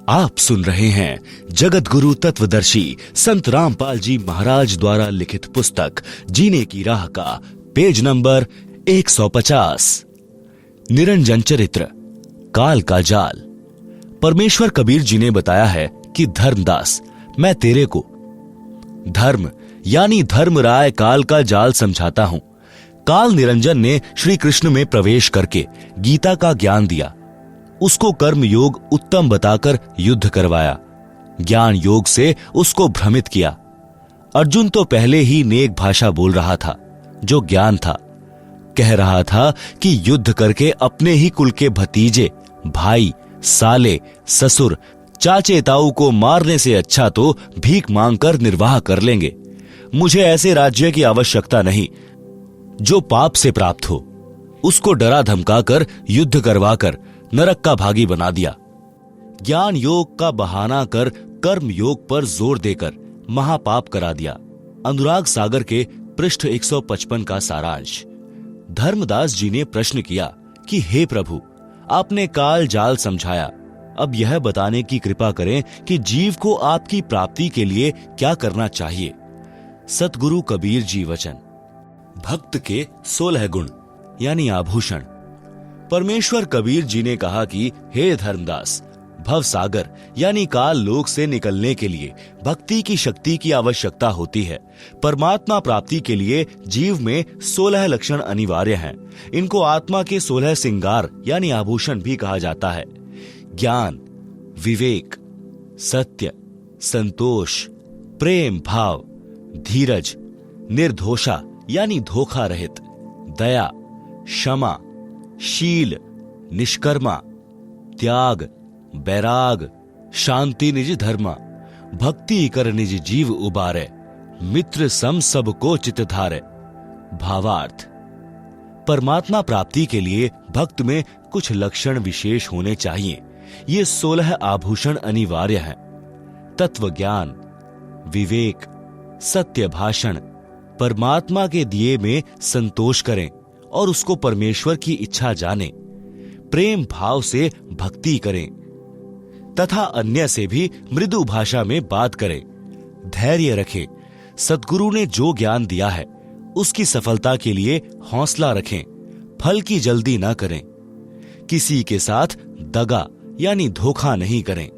आप सुन रहे हैं जगत गुरु तत्वदर्शी संत रामपाल जी महाराज द्वारा लिखित पुस्तक जीने की राह का पेज नंबर 150। निरंजन चरित्र, काल का जाल। परमेश्वर कबीर जी ने बताया है कि धर्मदास, मैं तेरे को धर्म यानी धर्मराय काल का जाल समझाता हूं। काल निरंजन ने श्री कृष्ण में प्रवेश करके गीता का ज्ञान दिया, उसको कर्म योग उत्तम बताकर युद्ध करवाया, ज्ञान योग से उसको भ्रमित किया। अर्जुन तो पहले ही नेक भाषा बोल रहा था, जो ज्ञान था। कह रहा था कि युद्ध करके अपने ही कुल के भतीजे, भाई, साले, ससुर, चाचे ताऊ को मारने से अच्छा तो भीख मांगकर निर्वाह कर लेंगे। मुझे ऐसे राज्य की आवश्यकता नहीं जो पाप से प्राप्त हो। उसको डरा धमकाकर युद्ध करवाकर नरक का भागी बना दिया। ज्ञान योग का बहाना कर कर्म योग पर जोर देकर महापाप करा दिया। अनुराग सागर के पृष्ठ 155 का सारांश। धर्मदास जी ने प्रश्न किया कि हे प्रभु, आपने काल जाल समझाया, अब यह बताने की कृपा करें कि जीव को आपकी प्राप्ति के लिए क्या करना चाहिए। सतगुरु कबीर जी वचन। भक्त के 16 गुण यानी आभूषण। परमेश्वर कबीर जी ने कहा कि हे धर्मदास, भव सागर यानी काल लोक से निकलने के लिए भक्ति की शक्ति की आवश्यकता होती है। परमात्मा प्राप्ति के लिए जीव में 16 लक्षण अनिवार्य हैं। इनको आत्मा के 16 सिंगार यानी आभूषण भी कहा जाता है। ज्ञान, विवेक, सत्य, संतोष, प्रेम भाव, धीरज, निर्दोषा यानी धोखा रहित, दया, क्षमा, शील, निष्कर्मा, त्याग, बैराग, शांति निज धर्मा, भक्ति कर निज जीव उबारे, मित्र सम सब को चित धारे। भावार्थ, परमात्मा प्राप्ति के लिए भक्त में कुछ लक्षण विशेष होने चाहिए। ये 16 आभूषण अनिवार्य हैं। तत्व ज्ञान, विवेक, सत्य भाषण, परमात्मा के दिए में संतोष करें और उसको परमेश्वर की इच्छा जाने, प्रेम भाव से भक्ति करें तथा अन्य से भी मृदु भाषा में बात करें, धैर्य रखें, सद्गुरु ने जो ज्ञान दिया है उसकी सफलता के लिए हौसला रखें, फल की जल्दी न करें, किसी के साथ दगा यानी धोखा नहीं करें,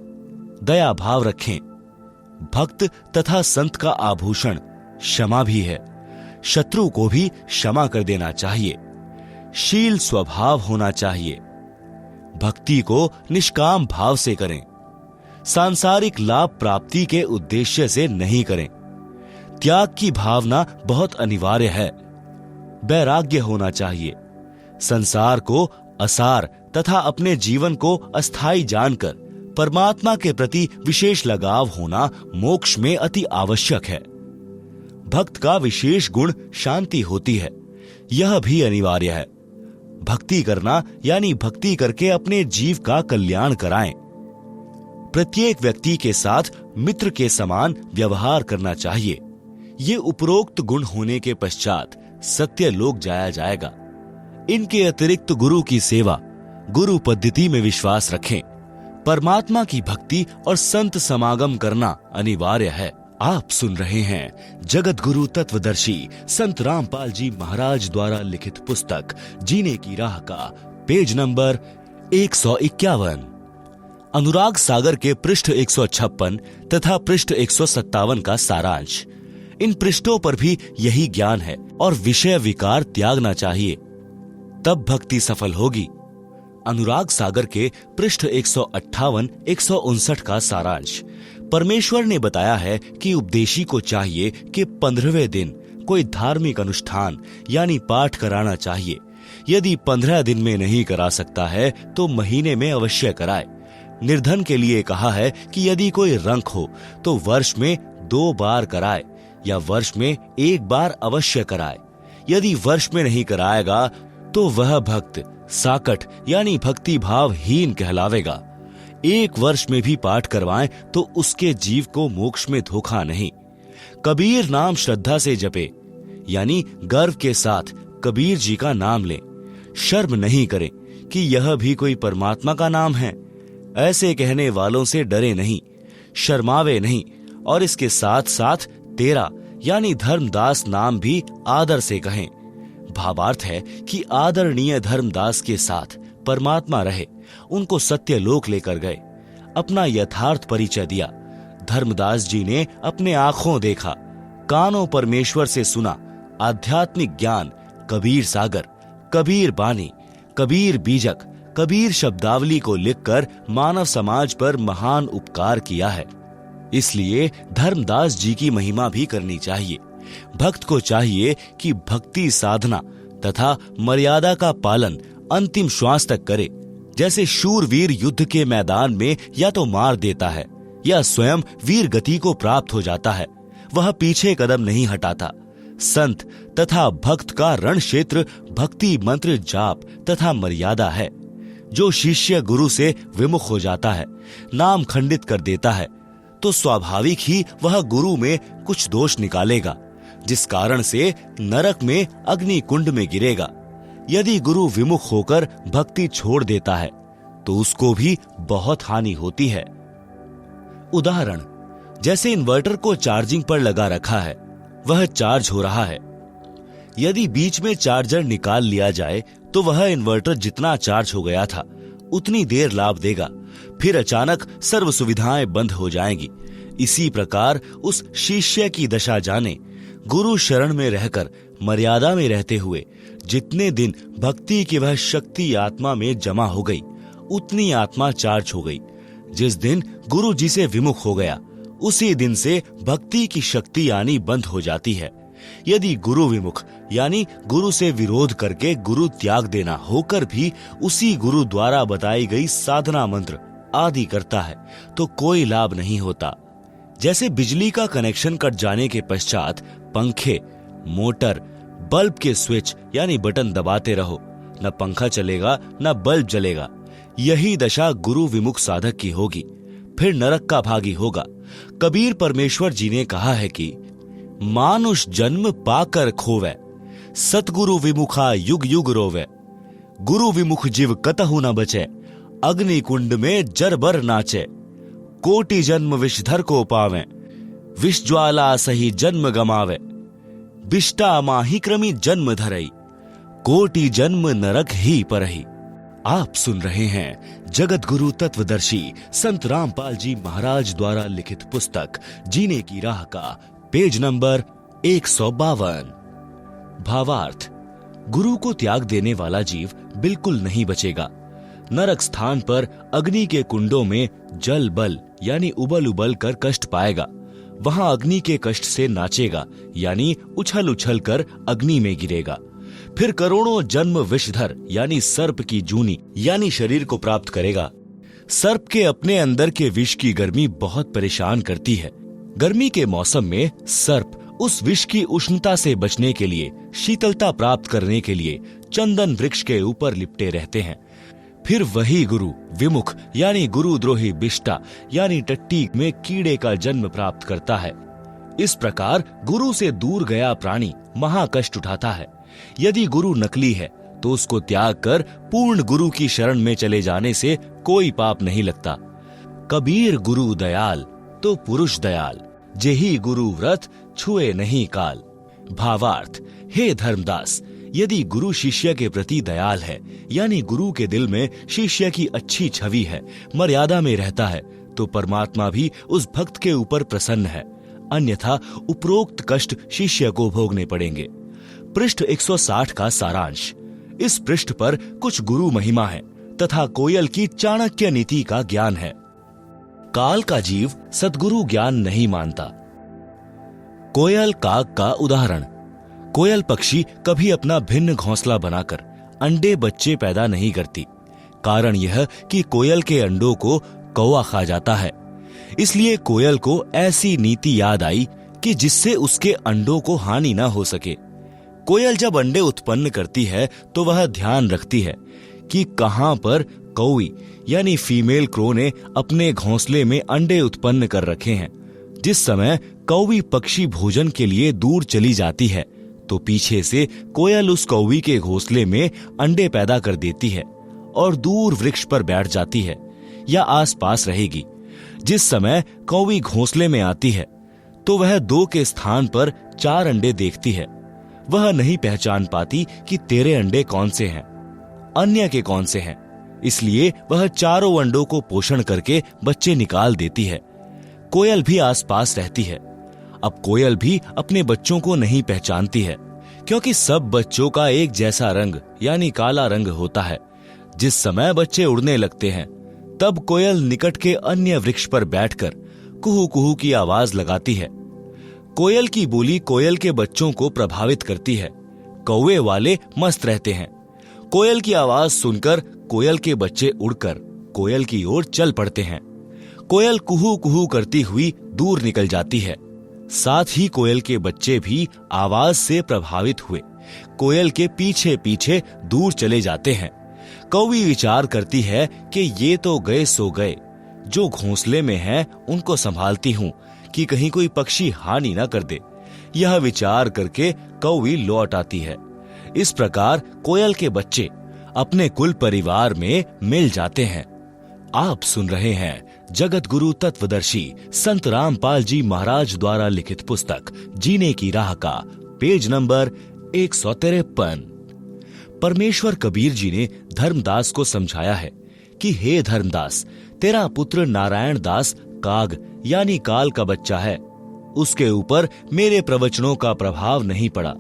दया भाव रखें। भक्त तथा संत का आभूषण क्षमा भी है, शत्रु को भी क्षमा कर देना चाहिए। शील स्वभाव होना चाहिए, भक्ति को निष्काम भाव से करें, सांसारिक लाभ प्राप्ति के उद्देश्य से नहीं करें। त्याग की भावना बहुत अनिवार्य है। वैराग्य होना चाहिए, संसार को असार तथा अपने जीवन को अस्थायी जानकर परमात्मा के प्रति विशेष लगाव होना मोक्ष में अति आवश्यक है। भक्त का विशेष गुण शांति होती है, यह भी अनिवार्य है। भक्ति करना यानी भक्ति करके अपने जीव का कल्याण कराएं। प्रत्येक व्यक्ति के साथ मित्र के समान व्यवहार करना चाहिए। ये उपरोक्त गुण होने के पश्चात सत्य लोक जाया जाएगा। इनके अतिरिक्त गुरु की सेवा, गुरु पद्धति में विश्वास रखें। परमात्मा की भक्ति और संत समागम करना अनिवार्य है। आप सुन रहे हैं जगत गुरु तत्वदर्शी संत रामपाल जी महाराज द्वारा लिखित पुस्तक जीने की राह का पेज नंबर 151। अनुराग सागर के पृष्ठ 156 तथा पृष्ठ 157 का सारांश। इन पृष्ठों पर भी यही ज्ञान है और विषय विकार त्यागना चाहिए, तब भक्ति सफल होगी। अनुराग सागर के पृष्ठ 158, 159 का सारांश। परमेश्वर ने बताया है कि उपदेशी को चाहिए कि 15वें दिन कोई धार्मिक अनुष्ठान यानी पाठ कराना चाहिए। यदि 15 दिन में नहीं करा सकता है तो महीने में अवश्य कराए। निर्धन के लिए कहा है कि यदि कोई रंक हो तो वर्ष में 2 बार कराए या वर्ष में 1 बार अवश्य कराए। यदि वर्ष में नहीं कराएगा तो वह भक्त साकट यानी भक्ति भावहीन कहलावेगा। 1 वर्ष में भी पाठ करवाएं तो उसके जीव को मोक्ष में धोखा नहीं। कबीर नाम श्रद्धा से जपे यानी गर्व के साथ कबीर जी का नाम लें। शर्म नहीं करें कि यह भी कोई परमात्मा का नाम है। ऐसे कहने वालों से डरे नहीं, शर्मावे नहीं, और इसके साथ साथ तेरा यानी धर्मदास नाम भी आदर से कहें। भावार्थ है कि आदरणीय धर्मदास के साथ परमात्मा रहे, उनको सत्य लोक लेकर गए, अपना यथार्थ परिचय दिया। धर्मदास जी ने अपने आंखों देखा, कानों परमेश्वर से सुना, आध्यात्मिक ज्ञान, कबीर सागर, कबीर बानी, कबीर बीजक, कबीर शब्दावली को लिखकर मानव समाज पर महान उपकार किया है। इसलिए धर्मदास जी की महिमा भी करनी चाहिए। भक्त को चाहिए कि भक्ति साधना तथा मर्यादा का पालन अंतिम श्वास तक करे। जैसे शूरवीर युद्ध के मैदान में या तो मार देता है या स्वयं वीर गति को प्राप्त हो जाता है, वह पीछे कदम नहीं हटाता। संत तथा भक्त का रण क्षेत्र भक्ति मंत्र जाप तथा मर्यादा है। जो शिष्य गुरु से विमुख हो जाता है, नाम खंडित कर देता है, तो स्वाभाविक ही वह गुरु में कुछ दोष निकालेगा, जिस कारण से नरक में अग्नि कुंड में गिरेगा। यदि गुरु विमुख होकर भक्ति छोड़ देता है तो उसको भी बहुत हानि होती है। उदाहरण, जैसे इन्वर्टर को चार्जिंग पर लगा रखा है, वह चार्ज हो रहा है। यदि बीच में चार्जर निकाल लिया जाए तो वह इन्वर्टर जितना चार्ज हो गया था उतनी देर लाभ देगा, फिर अचानक सर्व सुविधाएं बंद हो जाएंगी। इसी प्रकार उस शिष्य की दशा जाने। गुरु शरण में रहकर मर्यादा में रहते हुए जितने दिन भक्ति की वह शक्ति आत्मा में जमा हो गई, उतनी आत्मा चार्ज हो गई। जिस दिन गुरु जी से विमुख हो गया, उसी दिन से भक्ति की शक्ति आनी बंद हो जाती है। यदि गुरु विमुख यानी गुरु से विरोध करके गुरु त्याग देना होकर भी उसी गुरु द्वारा बताई गई साधना मंत्र आदि करता है तो कोई लाभ नहीं होता। जैसे बिजली का कनेक्शन कट जाने के पश्चात पंखे, मोटर, बल्ब के स्विच यानी बटन दबाते रहो, न पंखा चलेगा न बल्ब जलेगा। यही दशा गुरु विमुख साधक की होगी, फिर नरक का भागी होगा। कबीर परमेश्वर जी ने कहा है कि मानुष जन्म पाकर खोवे, सतगुरु विमुखा युग युग रोवे। गुरु विमुख जीव कतहु न बचे, अग्नि कुंड में जरबर नाचे। कोटि जन्म विषधर को पावे, विष ज्वाला सही जन्म गमावे। बिष्टा माही क्रमी जन्म धरई, कोटि जन्म नरक ही परही। आप सुन रहे हैं जगत गुरु तत्वदर्शी संत रामपाल जी महाराज द्वारा लिखित पुस्तक जीने की राह का पेज नंबर 152। भावार्थ, गुरु को त्याग देने वाला जीव बिल्कुल नहीं बचेगा। नरक स्थान पर अग्नि के कुंडों में जल बल यानी उबल उबल कर कष्ट पाएगा। वहां अग्नि के कष्ट से नाचेगा यानी उछल उछल कर अग्नि में गिरेगा। फिर करोड़ों जन्म विषधर यानी सर्प की जूनी यानी शरीर को प्राप्त करेगा। सर्प के अपने अंदर के विष की गर्मी बहुत परेशान करती है। गर्मी के मौसम में सर्प उस विष की उष्णता से बचने के लिए, शीतलता प्राप्त करने के लिए चंदन वृक्ष के ऊपर लिपटे रहते हैं। फिर वही गुरु विमुख यानी गुरुद्रोही बिष्टा यानी टट्टी में कीड़े का जन्म प्राप्त करता है। इस प्रकार गुरु से दूर गया प्राणी महाकष्ट उठाता है। यदि गुरु नकली है तो उसको त्याग कर पूर्ण गुरु की शरण में चले जाने से कोई पाप नहीं लगता। कबीर गुरु दयाल तो पुरुष दयाल, जेही गुरु व्रत छुए नहीं काल। भावार्थ, हे धर्मदास, यदि गुरु शिष्य के प्रति दयाल है यानी गुरु के दिल में शिष्य की अच्छी छवि है, मर्यादा में रहता है, तो परमात्मा भी उस भक्त के ऊपर प्रसन्न है। अन्यथा उपरोक्त कष्ट शिष्य को भोगने पड़ेंगे। पृष्ठ 160 का सारांश। इस पृष्ठ पर कुछ गुरु महिमा है तथा कोयल की चाणक्य नीति का ज्ञान है। काल का जीव सद्गुरु ज्ञान नहीं मानता। कोयल काग का उदाहरण। कोयल पक्षी कभी अपना भिन्न घोंसला बनाकर अंडे बच्चे पैदा नहीं करती। कारण यह कि कोयल के अंडों को कौवा खा जाता है। इसलिए कोयल को ऐसी नीति याद आई कि जिससे उसके अंडों को हानि न हो सके। कोयल जब अंडे उत्पन्न करती है तो वह ध्यान रखती है कि कहां पर कौवी यानी फीमेल क्रो ने अपने घोंसले में अंडे उत्पन्न कर रखे हैं। जिस समय कौवी पक्षी भोजन के लिए दूर चली जाती है तो पीछे से कोयल उस कौवी के घोंसले में अंडे पैदा कर देती है और दूर वृक्ष पर बैठ जाती है। या आसपास रहेगी। जिस समय कौवी घोंसले में आती है तो वह 2 के स्थान पर 4 अंडे देखती है। वह नहीं पहचान पाती कि तेरे अंडे कौन से हैं, अन्य के कौन से हैं, इसलिए वह चारों अंडों को पोषण करके बच्चे निकाल देती है। कोयल भी आसपास रहती है। अब कोयल भी अपने बच्चों को नहीं पहचानती है, क्योंकि सब बच्चों का एक जैसा रंग यानी काला रंग होता है। जिस समय बच्चे उड़ने लगते हैं तब कोयल निकट के अन्य वृक्ष पर बैठकर कुहू कुहू की आवाज लगाती है। कोयल की बोली कोयल के बच्चों को प्रभावित करती है। कौवे वाले मस्त रहते हैं। कोयल की आवाज सुनकर कोयल के बच्चे उड़कर कोयल की ओर चल पड़ते हैं। कोयल कुहू कुहू करती हुई दूर निकल जाती है। साथ ही कोयल के बच्चे भी आवाज से प्रभावित हुए कोयल के पीछे पीछे दूर चले जाते हैं। कौवी विचार करती है कि ये तो गए सो गए, जो घोंसले में हैं उनको संभालती हूँ कि कहीं कोई पक्षी हानि न कर दे। यह विचार करके कौवी लौट आती है। इस प्रकार कोयल के बच्चे अपने कुल परिवार में मिल जाते हैं। आप सुन रहे हैं जगत गुरु तत्वदर्शी संत रामपाल जी महाराज द्वारा लिखित पुस्तक जीने की राह का पेज नंबर 153। परमेश्वर कबीर जी ने धर्मदास को समझाया है कि हे धर्मदास, तेरा पुत्र नारायण दास काग यानी काल का बच्चा है। उसके ऊपर मेरे प्रवचनों का प्रभाव नहीं पड़ा।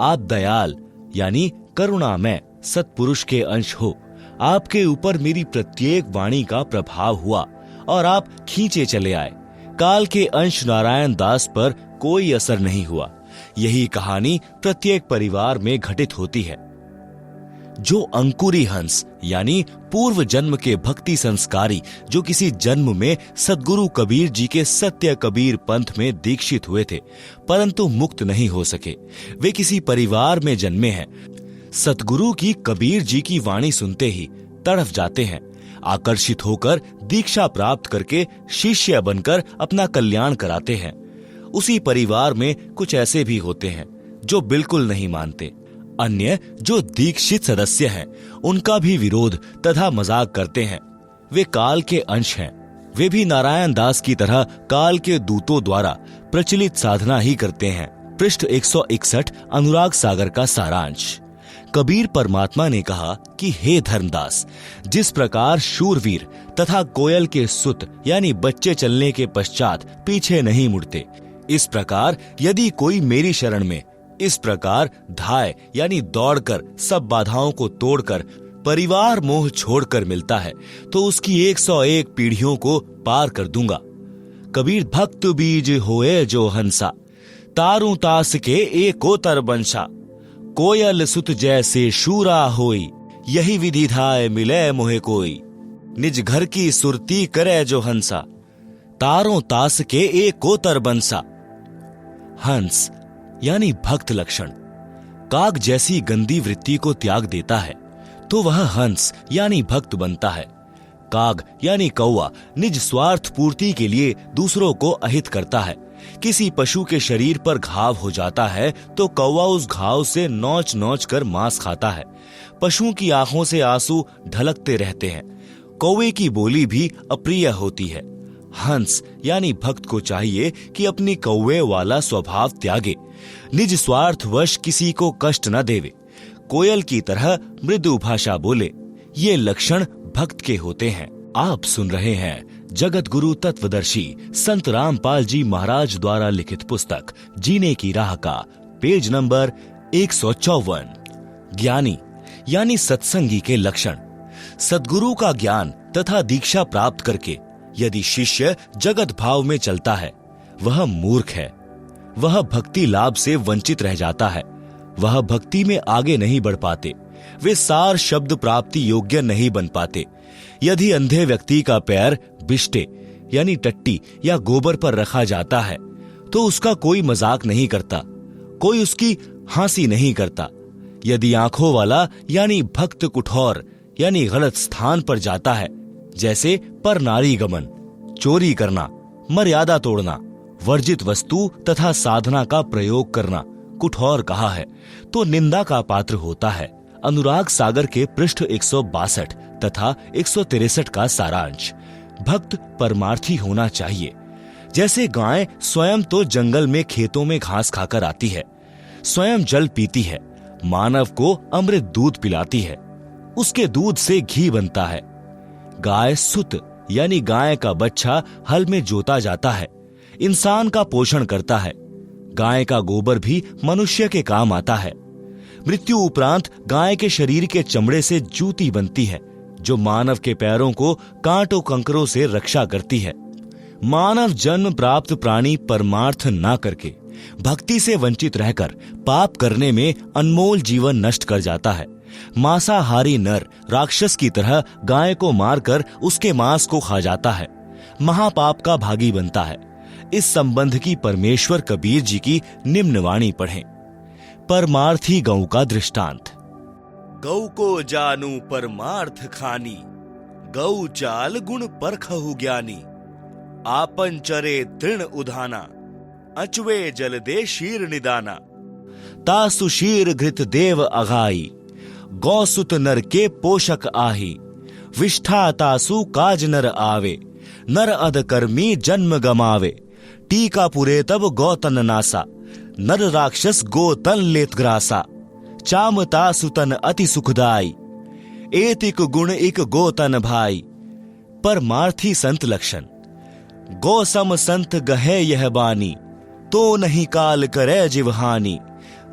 आप दयाल यानी करुणामय सत्पुरुष के अंश हो। आपके ऊपर मेरी प्रत्येक वाणी का प्रभाव हुआ और आप खींचे चले आए। काल के अंश नारायण दास पर कोई असर नहीं हुआ। यही कहानी प्रत्येक परिवार में घटित होती है। जो अंकुरी हंस यानी पूर्व जन्म के भक्ति संस्कारी, जो किसी जन्म में सद्गुरु कबीर जी के सत्य कबीर पंथ में दीक्षित हुए थे परंतु मुक्त नहीं हो सके, वे किसी परिवार में जन्मे हैं। सतगुरु की कबीर जी की वाणी सुनते ही तड़फ जाते हैं। आकर्षित होकर दीक्षा प्राप्त करके शिष्य बनकर अपना कल्याण कराते हैं। उसी परिवार में कुछ ऐसे भी होते हैं जो बिल्कुल नहीं मानते। अन्य जो दीक्षित सदस्य हैं उनका भी विरोध तथा मजाक करते हैं। वे काल के अंश हैं। वे भी नारायण दास की तरह काल के दूतों द्वारा प्रचलित साधना ही करते हैं। पृष्ठ 161 अनुराग सागर का सारांश। कबीर परमात्मा ने कहा कि हे धर्मदास, जिस प्रकार शूरवीर तथा कोयल के सुत यानी बच्चे चलने के पश्चात पीछे नहीं मुड़ते, इस प्रकार यदि कोई मेरी शरण में इस प्रकार धाय यानी दौड़कर सब बाधाओं को तोड़कर परिवार मोह छोड़कर मिलता है तो उसकी 101 पीढ़ियों को पार कर दूंगा। कबीर भक्त बीज होए जो हंसा, तारू तास के एकोतर बंशा, कोयल सुत जैसे शूरा होई, यही विधि धाय मिले मोहे कोई, निज घर की सुरती करे जो हंसा, तारों तास के एकोतर बंसा। हंस यानी भक्त लक्षण काग जैसी गंदी वृत्ति को त्याग देता है तो वह हंस यानी भक्त बनता है। काग यानी कौवा निज स्वार्थ पूर्ति के लिए दूसरों को अहित करता है। किसी पशु के शरीर पर घाव हो जाता है तो कौवा उस घाव से नोच नोच कर मांस खाता है। पशुओं की आंखों से आंसू ढलकते रहते हैं। कौवे की बोली भी अप्रिय होती है। हंस यानी भक्त को चाहिए कि अपनी कौवे वाला स्वभाव त्यागे, निज स्वार्थवश किसी को कष्ट न देवे, कोयल की तरह मृदु भाषा बोले। ये लक्षण भक्त के होते हैं। आप सुन रहे हैं जगत गुरु तत्वदर्शी संत रामपाल जी महाराज द्वारा लिखित पुस्तक जीने की राह का पेज नंबर 154। ज्ञानी यानी सत्संगी के लक्षण। सद्गुरु का ज्ञान तथा दीक्षा प्राप्त करके यदि शिष्य जगत भाव में चलता है वह मूर्ख है। वह भक्ति लाभ से वंचित रह जाता है। वह भक्ति में आगे नहीं बढ़ पाते। वे सार शब्द प्राप्ति योग्य नहीं बन पाते। यदि अंधे व्यक्ति का पैर बिष्टे यानी टट्टी या गोबर पर रखा जाता है तो उसका कोई मजाक नहीं करता, कोई उसकी हंसी नहीं करता। यदि आंखों वाला यानी भक्त कुठौर यानी गलत स्थान पर जाता है, जैसे पर नारी गमन, चोरी करना, मर्यादा तोड़ना, वर्जित वस्तु तथा साधना का प्रयोग करना कुठौर कहा है, तो निंदा का पात्र होता है। अनुराग सागर के पृष्ठ 162 तथा 163 का सारांश। भक्त परमार्थी होना चाहिए। जैसे गाय स्वयं तो जंगल में खेतों में घास खाकर आती है, स्वयं जल पीती है, मानव को अमृत दूध पिलाती है, उसके दूध से घी बनता है। गाय सुत यानी गाय का बच्चा हल में जोता जाता है, इंसान का पोषण करता है। गाय का गोबर भी मनुष्य के काम आता है। मृत्यु उपरांत गाय के शरीर के चमड़े से जूती बनती है, जो मानव के पैरों को कांटों कंकरों से रक्षा करती है। मानव जन्म प्राप्त प्राणी परमार्थ ना करके भक्ति से वंचित रहकर पाप करने में अनमोल जीवन नष्ट कर जाता है। मांसाहारी नर राक्षस की तरह गाय को मारकर उसके मांस को खा जाता है, महापाप का भागी बनता है। इस संबंध की परमेश्वर कबीर जी की निम्न वाणी पढ़ें। परमार्थी गौ का दृष्टांत। गौ को जानू परमार्थ खानी, गौ चाल गुण परखहु ज्ञानी। आपन चरे तृण उधाना, अचवे जल दे शीर निदाना। तासु शीर घृत देव अघाई, गौसुत नर के पोषक आही। विष्ठा तासु काज नर आवे, नर अध कर्मी जन्म गमावे। टीका पुरे तब गौतन नासा, नर राक्षस गोतन लेत ग्रासा। चाम तासु तन अति सुखदाई, एतिक गुण इक गोतन भाई। परमार्थी संत लक्षण। गौ सम संत गहे यह बानी, तो नहीं काल करे जिवहानी।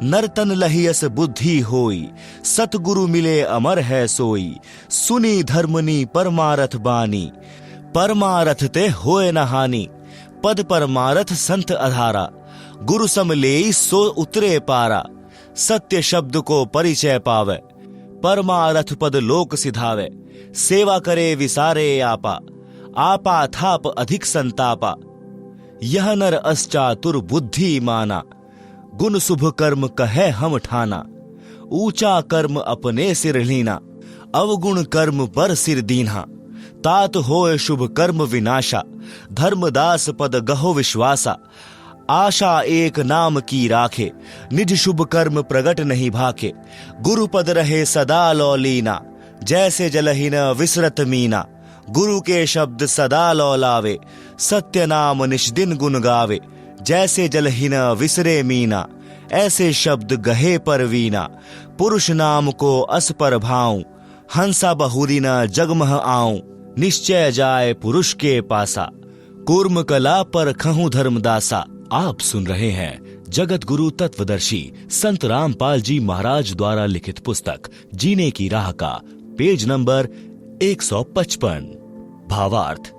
नरतन लहियस बुद्धि होई, सतगुरु मिले अमर है सोई। सुनी धर्मनी परमारथ बानी, परमारथ ते होए न हानि। पद परमारथ संत अधारा, गुरु सम लेई सो उतरे पारा। सत्य शब्द को परिचय पावे, परमारथ पद लोक सिधावे। सेवा करे विसारे आपा, आपा थाप अधिक संतापा। यह नर असचातुर बुद्धि माना, गुण शुभ कर्म कहे हम ठाना। ऊंचा कर्म अपने सिर लीना, अवगुण कर्म पर सिर दीन्हा। तात होए शुभ कर्म विनाशा, धर्मदास पद गहो विश्वासा। आशा एक नाम की राखे, निज शुभ कर्म प्रगट नहीं भाखे। गुरु पद रहे सदा लौलीना, जैसे जलहीन विसरत मीना। गुरु के शब्द सदा लौलावे, सत्य नाम निष्दिन गुण गावे। जैसे जलहीन विसरे मीना, ऐसे शब्द गहे परवीना। पुरुष नाम को अस पर भाऊं, हंसा बहुरी न जगमह आऊं। निश्चय जाए पुरुष के पासा, कूर्म कला पर खहूं धर्मदासा। आप सुन रहे हैं जगत गुरु तत्वदर्शी संत रामपाल जी महाराज द्वारा लिखित पुस्तक जीने की राह का पेज नंबर 155। भावार्थ।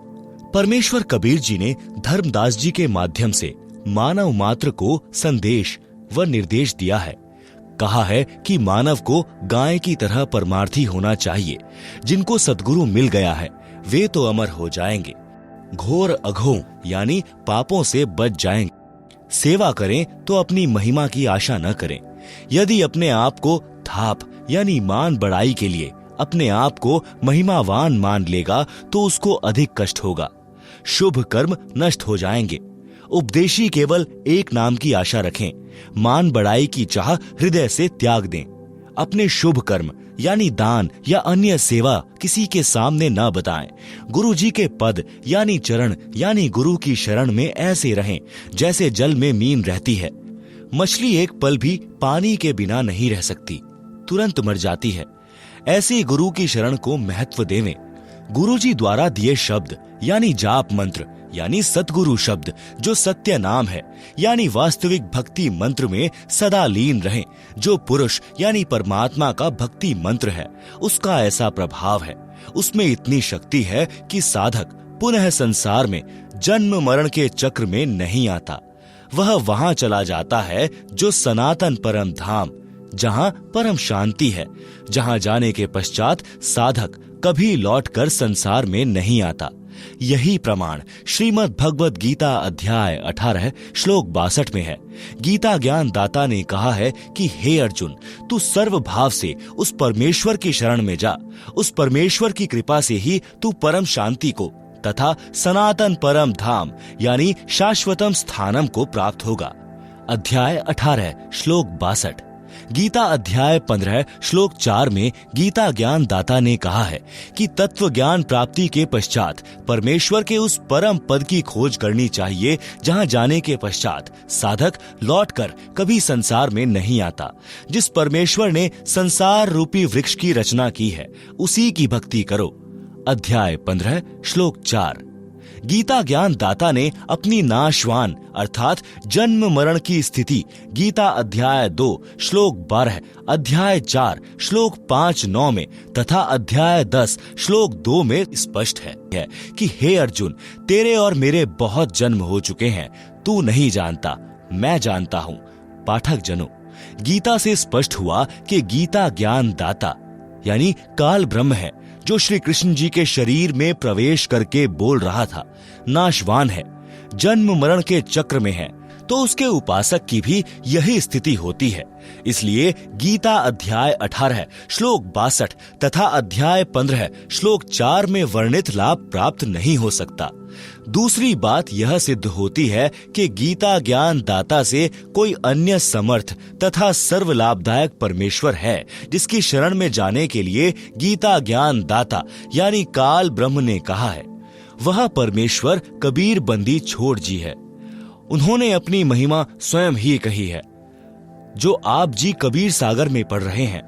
परमेश्वर कबीर जी ने धर्मदास जी के माध्यम से मानव मात्र को संदेश व निर्देश दिया है। कहा है कि मानव को गाय की तरह परमार्थी होना चाहिए। जिनको सद्गुरु मिल गया है वे तो अमर हो जाएंगे, घोर अघों यानी पापों से बच जाएंगे। सेवा करें तो अपनी महिमा की आशा न करें। यदि अपने आप को थाप यानी मान बढ़ाई के लिए अपने आप को महिमावान मान लेगा तो उसको अधिक कष्ट होगा। शुभ कर्म नष्ट हो जाएंगे। उपदेशी केवल एक नाम की आशा रखें। मान बढ़ाई की चाह हृदय से त्याग दें। अपने शुभ कर्म यानी दान या अन्य सेवा किसी के सामने न बताएं। गुरु जी के पद यानी चरण यानी गुरु की शरण में ऐसे रहें जैसे जल में मीन रहती है। मछली एक पल भी पानी के बिना नहीं रह सकती, तुरंत मर जाती है। ऐसे गुरु की शरण को महत्व देवें। गुरु जी द्वारा दिए शब्द यानी जाप मंत्र यानी सतगुरु शब्द जो सत्य नाम है यानी वास्तविक भक्ति मंत्र में सदा लीन रहें। जो पुरुष यानी परमात्मा का भक्ति मंत्र है उसका ऐसा प्रभाव है, उसमें इतनी शक्ति है कि साधक पुनः संसार में जन्म मरण के चक्र में नहीं आता। वह वहां चला जाता है जो सनातन परम धाम, जहां परम शांति है, जहां जाने के पश्चात साधक कभी लौटकर संसार में नहीं आता। यही प्रमाण श्रीमद् भगवद गीता अध्याय 18 श्लोक 62 में है। गीता ज्ञान दाता ने कहा है कि हे अर्जुन, तू सर्व भाव से उस परमेश्वर की शरण में जा। उस परमेश्वर की कृपा से ही तू परम शांति को तथा सनातन परम धाम यानी शाश्वतम स्थानम को प्राप्त होगा। अध्याय 18 श्लोक 62। गीता अध्याय 15 श्लोक 4 में गीता ज्ञान दाता ने कहा है कि तत्व ज्ञान प्राप्ति के पश्चात परमेश्वर के उस परम पद की खोज करनी चाहिए जहां जाने के पश्चात साधक लौटकर कभी संसार में नहीं आता। जिस परमेश्वर ने संसार रूपी वृक्ष की रचना की है उसी की भक्ति करो। अध्याय 15 श्लोक 4। गीता ज्ञान दाता ने अपनी नाशवान अर्थात जन्म मरण की स्थिति गीता अध्याय 2 श्लोक 12, अध्याय 4 श्लोक 5-9 में तथा अध्याय 10 श्लोक 2 में स्पष्ट है कि हे अर्जुन, तेरे और मेरे बहुत जन्म हो चुके हैं, तू नहीं जानता, मैं जानता हूँ। पाठक जनों, गीता से स्पष्ट हुआ कि गीता ज्ञान दाता यानी काल ब्रह्म है जो श्री कृष्ण जी के शरीर में प्रवेश करके बोल रहा था, नाशवान है, जन्म मरण के चक्र में है, तो उसके उपासक की भी यही स्थिति होती है। इसलिए गीता अध्याय 18 श्लोक 62 तथा अध्याय 15 श्लोक 4 में वर्णित लाभ प्राप्त नहीं हो सकता। दूसरी बात यह सिद्ध होती है कि गीता ज्ञान दाता से कोई अन्य समर्थ तथा सर्व लाभदायक परमेश्वर है जिसकी शरण में जाने के लिए गीता ज्ञान दाता यानी काल ब्रह्म ने कहा है। वह परमेश्वर कबीर बंदी छोड़ जी है। उन्होंने अपनी महिमा स्वयं ही कही है जो आप जी कबीर सागर में पढ़ रहे हैं।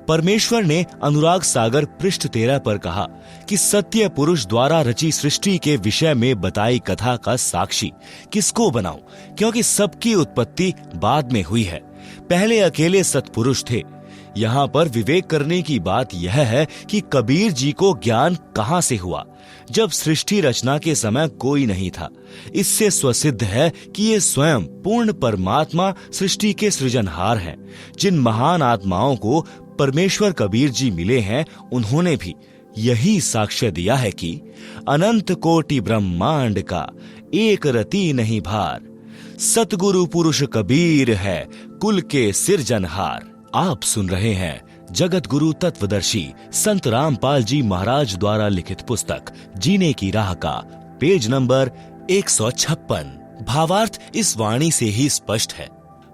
परमेश्वर ने अनुराग सागर पृष्ठ 13 पर कहा कि सत्य पुरुष द्वारा रची सृष्टि के विषय में बताई कथा का साक्षी किसको बनाऊं, क्योंकि सबकी उत्पत्ति बाद में हुई है, पहले अकेले सत्पुरुष थे। यहाँ पर विवेक करने की बात यह है कि कबीर जी को ज्ञान कहाँ से हुआ, जब सृष्टि रचना के समय कोई नहीं था। इससे स्वसिद्ध है कि ये स्वयं पूर्ण परमात्मा सृष्टि के सृजनहार हैं। जिन महान आत्माओं को परमेश्वर कबीर जी मिले हैं उन्होंने भी यही साक्ष्य दिया है कि अनंत कोटि ब्रह्मांड का एक रति नहीं भार, सतगुरु पुरुष कबीर है कुल के सिरजनहार। आप सुन रहे हैं जगत गुरु तत्वदर्शी संत रामपाल जी महाराज द्वारा लिखित पुस्तक जीने की राह का पेज नंबर 156। भावार्थ इस वाणी से ही स्पष्ट है।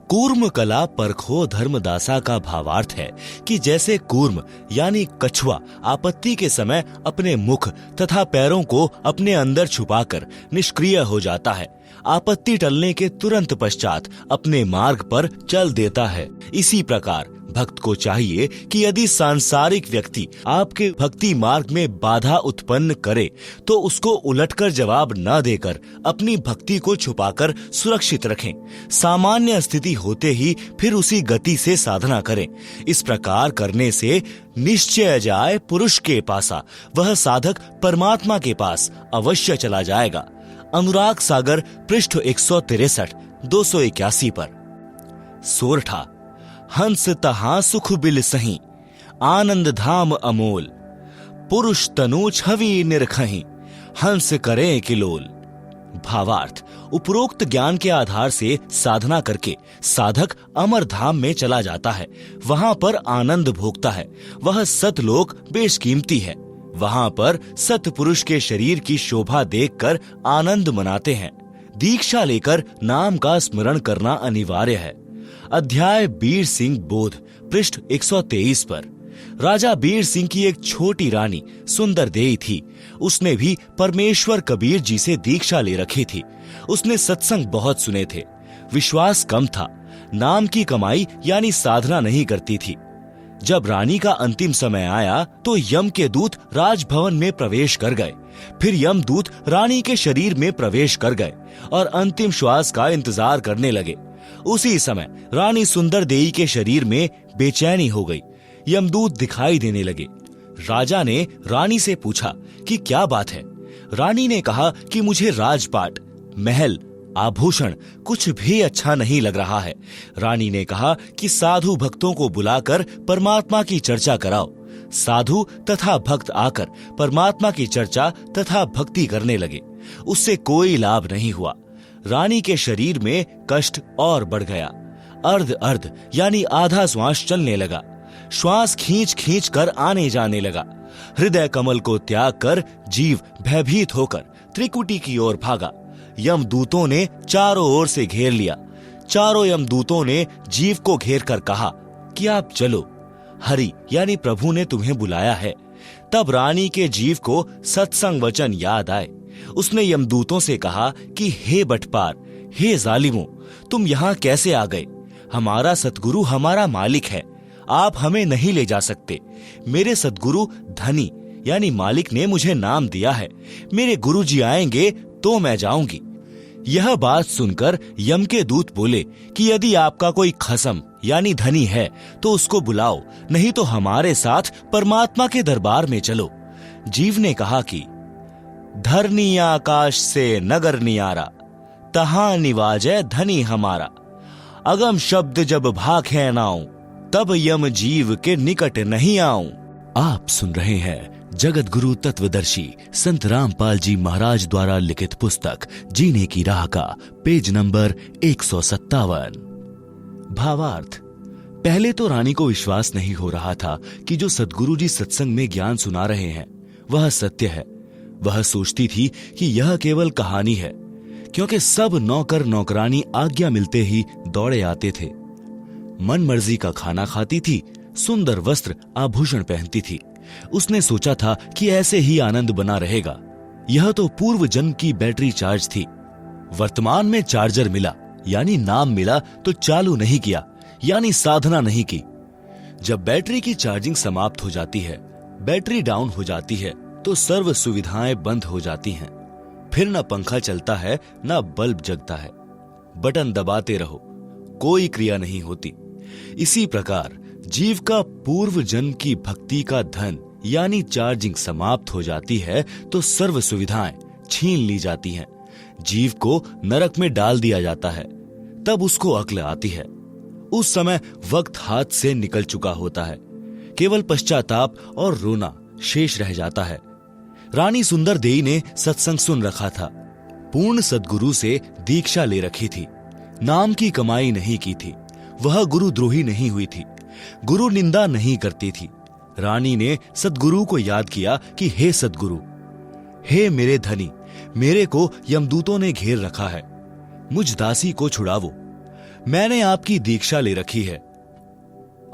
कूर्म कला परखो धर्मदासा का भावार्थ है कि जैसे कूर्म यानी कछुआ आपत्ति के समय अपने मुख तथा पैरों को अपने अंदर छुपाकर निष्क्रिय हो जाता है, आपत्ति टलने के तुरंत पश्चात अपने मार्ग पर चल देता है, इसी प्रकार भक्त को चाहिए कि यदि सांसारिक व्यक्ति आपके भक्ति मार्ग में बाधा उत्पन्न करे तो उसको उलटकर जवाब न देकर अपनी भक्ति को छुपाकर सुरक्षित रखें। सामान्य स्थिति होते ही फिर उसी गति से साधना करें। इस प्रकार करने से निश्चय जाए पुरुष के पासा, वह साधक परमात्मा के पास अवश्य चला जाएगा। अनुराग सागर पृष्ठ 163 281 पर। सोरठा हंस तहां सुख बिल सही, आनंद धाम अमोल, पुरुष तनु छवि निरखही, हंस करें किलोल। भावार्थ उपरोक्त ज्ञान के आधार से साधना करके साधक अमर धाम में चला जाता है, वहां पर आनंद भोगता है। वह सतलोक बेशकीमती है, वहां पर सतपुरुष के शरीर की शोभा देखकर आनंद मनाते हैं। दीक्षा लेकर नाम का स्मरण करना अनिवार्य है। अध्याय बीर सिंह बोध पृष्ठ 123 पर। राजा बीर सिंह की एक छोटी रानी सुंदर देई थी। उसने भी परमेश्वर कबीर जी से दीक्षा ले रखी थी। उसने सत्संग बहुत सुने थे, विश्वास कम था, नाम की कमाई यानी साधना नहीं करती थी। जब रानी का अंतिम समय आया तो यम के दूत राजभवन में प्रवेश कर गए। फिर यम दूत रानी के शरीर में प्रवेश कर गए और अंतिम श्वास का इंतजार करने लगे। उसी समय रानी सुंदर देई के शरीर में बेचैनी हो गई। यमदूत दिखाई देने लगे। राजा ने रानी से पूछा कि क्या बात है। रानी ने कहा कि मुझे राजपाट, महल, आभूषण कुछ भी अच्छा नहीं लग रहा है। रानी ने कहा कि साधु भक्तों को बुलाकर परमात्मा की चर्चा कराओ। साधु तथा भक्त आकर परमात्मा की चर्चा तथा भक्ति करने लगे। उससे कोई लाभ नहीं हुआ। रानी के शरीर में कष्ट और बढ़ गया। अर्ध अर्ध यानी आधा श्वास चलने लगा। श्वास खींच खींच कर आने जाने लगा। हृदय कमल को त्याग कर जीव भयभीत होकर त्रिकुटी की ओर भागा। यमदूतों ने चारों ओर से घेर लिया। चारों यमदूतों ने जीव को घेर कर कहा, कि आप चलो, हरि यानी प्रभु ने तुम्हें बुलाया है। तब रानी के जीव को सत्संग वचन याद आए। उसने यमदूतों से कहा कि हे बटपार, हे जालिमों, तुम यहाँ कैसे आ गए? हमारा सतगुरु हमारा मालिक है, आप हमें नहीं ले जा सकते। मेरे सतगुरु धनी यानी मालिक ने मुझे नाम दिया है, मेरे गुरुजी आएंगे तो मैं जाऊंगी। यह बात सुनकर यम के दूत बोले कि यदि आपका कोई खसम यानी धनी है तो उसको बुलाओ, नहीं तो हमारे साथ परमात्मा के दरबार में चलो। जीव ने कहा कि धरनी आकाश से नगर नियारा, तहां निवाजै धनी हमारा। अगम शब्द जब भाखे नाऊं, तब यम जीव के निकट नहीं आऊं। आप सुन रहे हैं जगत गुरु तत्वदर्शी संत रामपाल जी महाराज द्वारा लिखित पुस्तक जीने की राह का पेज नंबर 157। भावार्थ। पहले तो रानी को विश्वास नहीं हो रहा था कि जो सद्गुरु जी सत्संग में ज्ञान सुना रहे हैं वह सत्य है। वह सोचती थी कि यह केवल कहानी है, क्योंकि सब नौकर नौकरानी आज्ञा मिलते ही दौड़े आते थे। मन मर्जी का खाना खाती थी, सुंदर वस्त्र आभूषण पहनती थी। उसने सोचा था कि ऐसे ही आनंद बना रहेगा। यह तो पूर्व जन्म की बैटरी चार्ज थी। वर्तमान में चार्जर मिला यानी नाम मिला तो चालू नहीं किया यानी साधना नहीं की। जब बैटरी की चार्जिंग समाप्त हो जाती है, बैटरी डाउन हो जाती है, तो सर्व सुविधाएं बंद हो जाती हैं। फिर न पंखा चलता है न बल्ब जगता है। बटन दबाते रहो, कोई क्रिया नहीं होती। इसी प्रकार जीव का पूर्व जन्म की भक्ति का धन यानी चार्जिंग समाप्त हो जाती है तो सर्व सुविधाएं छीन ली जाती हैं। जीव को नरक में डाल दिया जाता है। तब उसको अक्ल आती है। उस समय वक्त हाथ से निकल चुका होता है। केवल पश्चाताप और रोना शेष रह जाता है। रानी सुंदर देई ने सत्संग सुन रखा था। पूर्ण सद्गुरु से दीक्षा ले रखी थी। नाम की कमाई नहीं की थी। वह गुरुद्रोही नहीं हुई थी। गुरु निंदा नहीं करती थी। रानी ने सद्गुरु को याद किया कि हे सद्गुरु, हे मेरे धनी, मेरे को यमदूतों ने घेर रखा है, मुझ दासी को छुड़ावो। मैंने आपकी दीक्षा ले रखी है।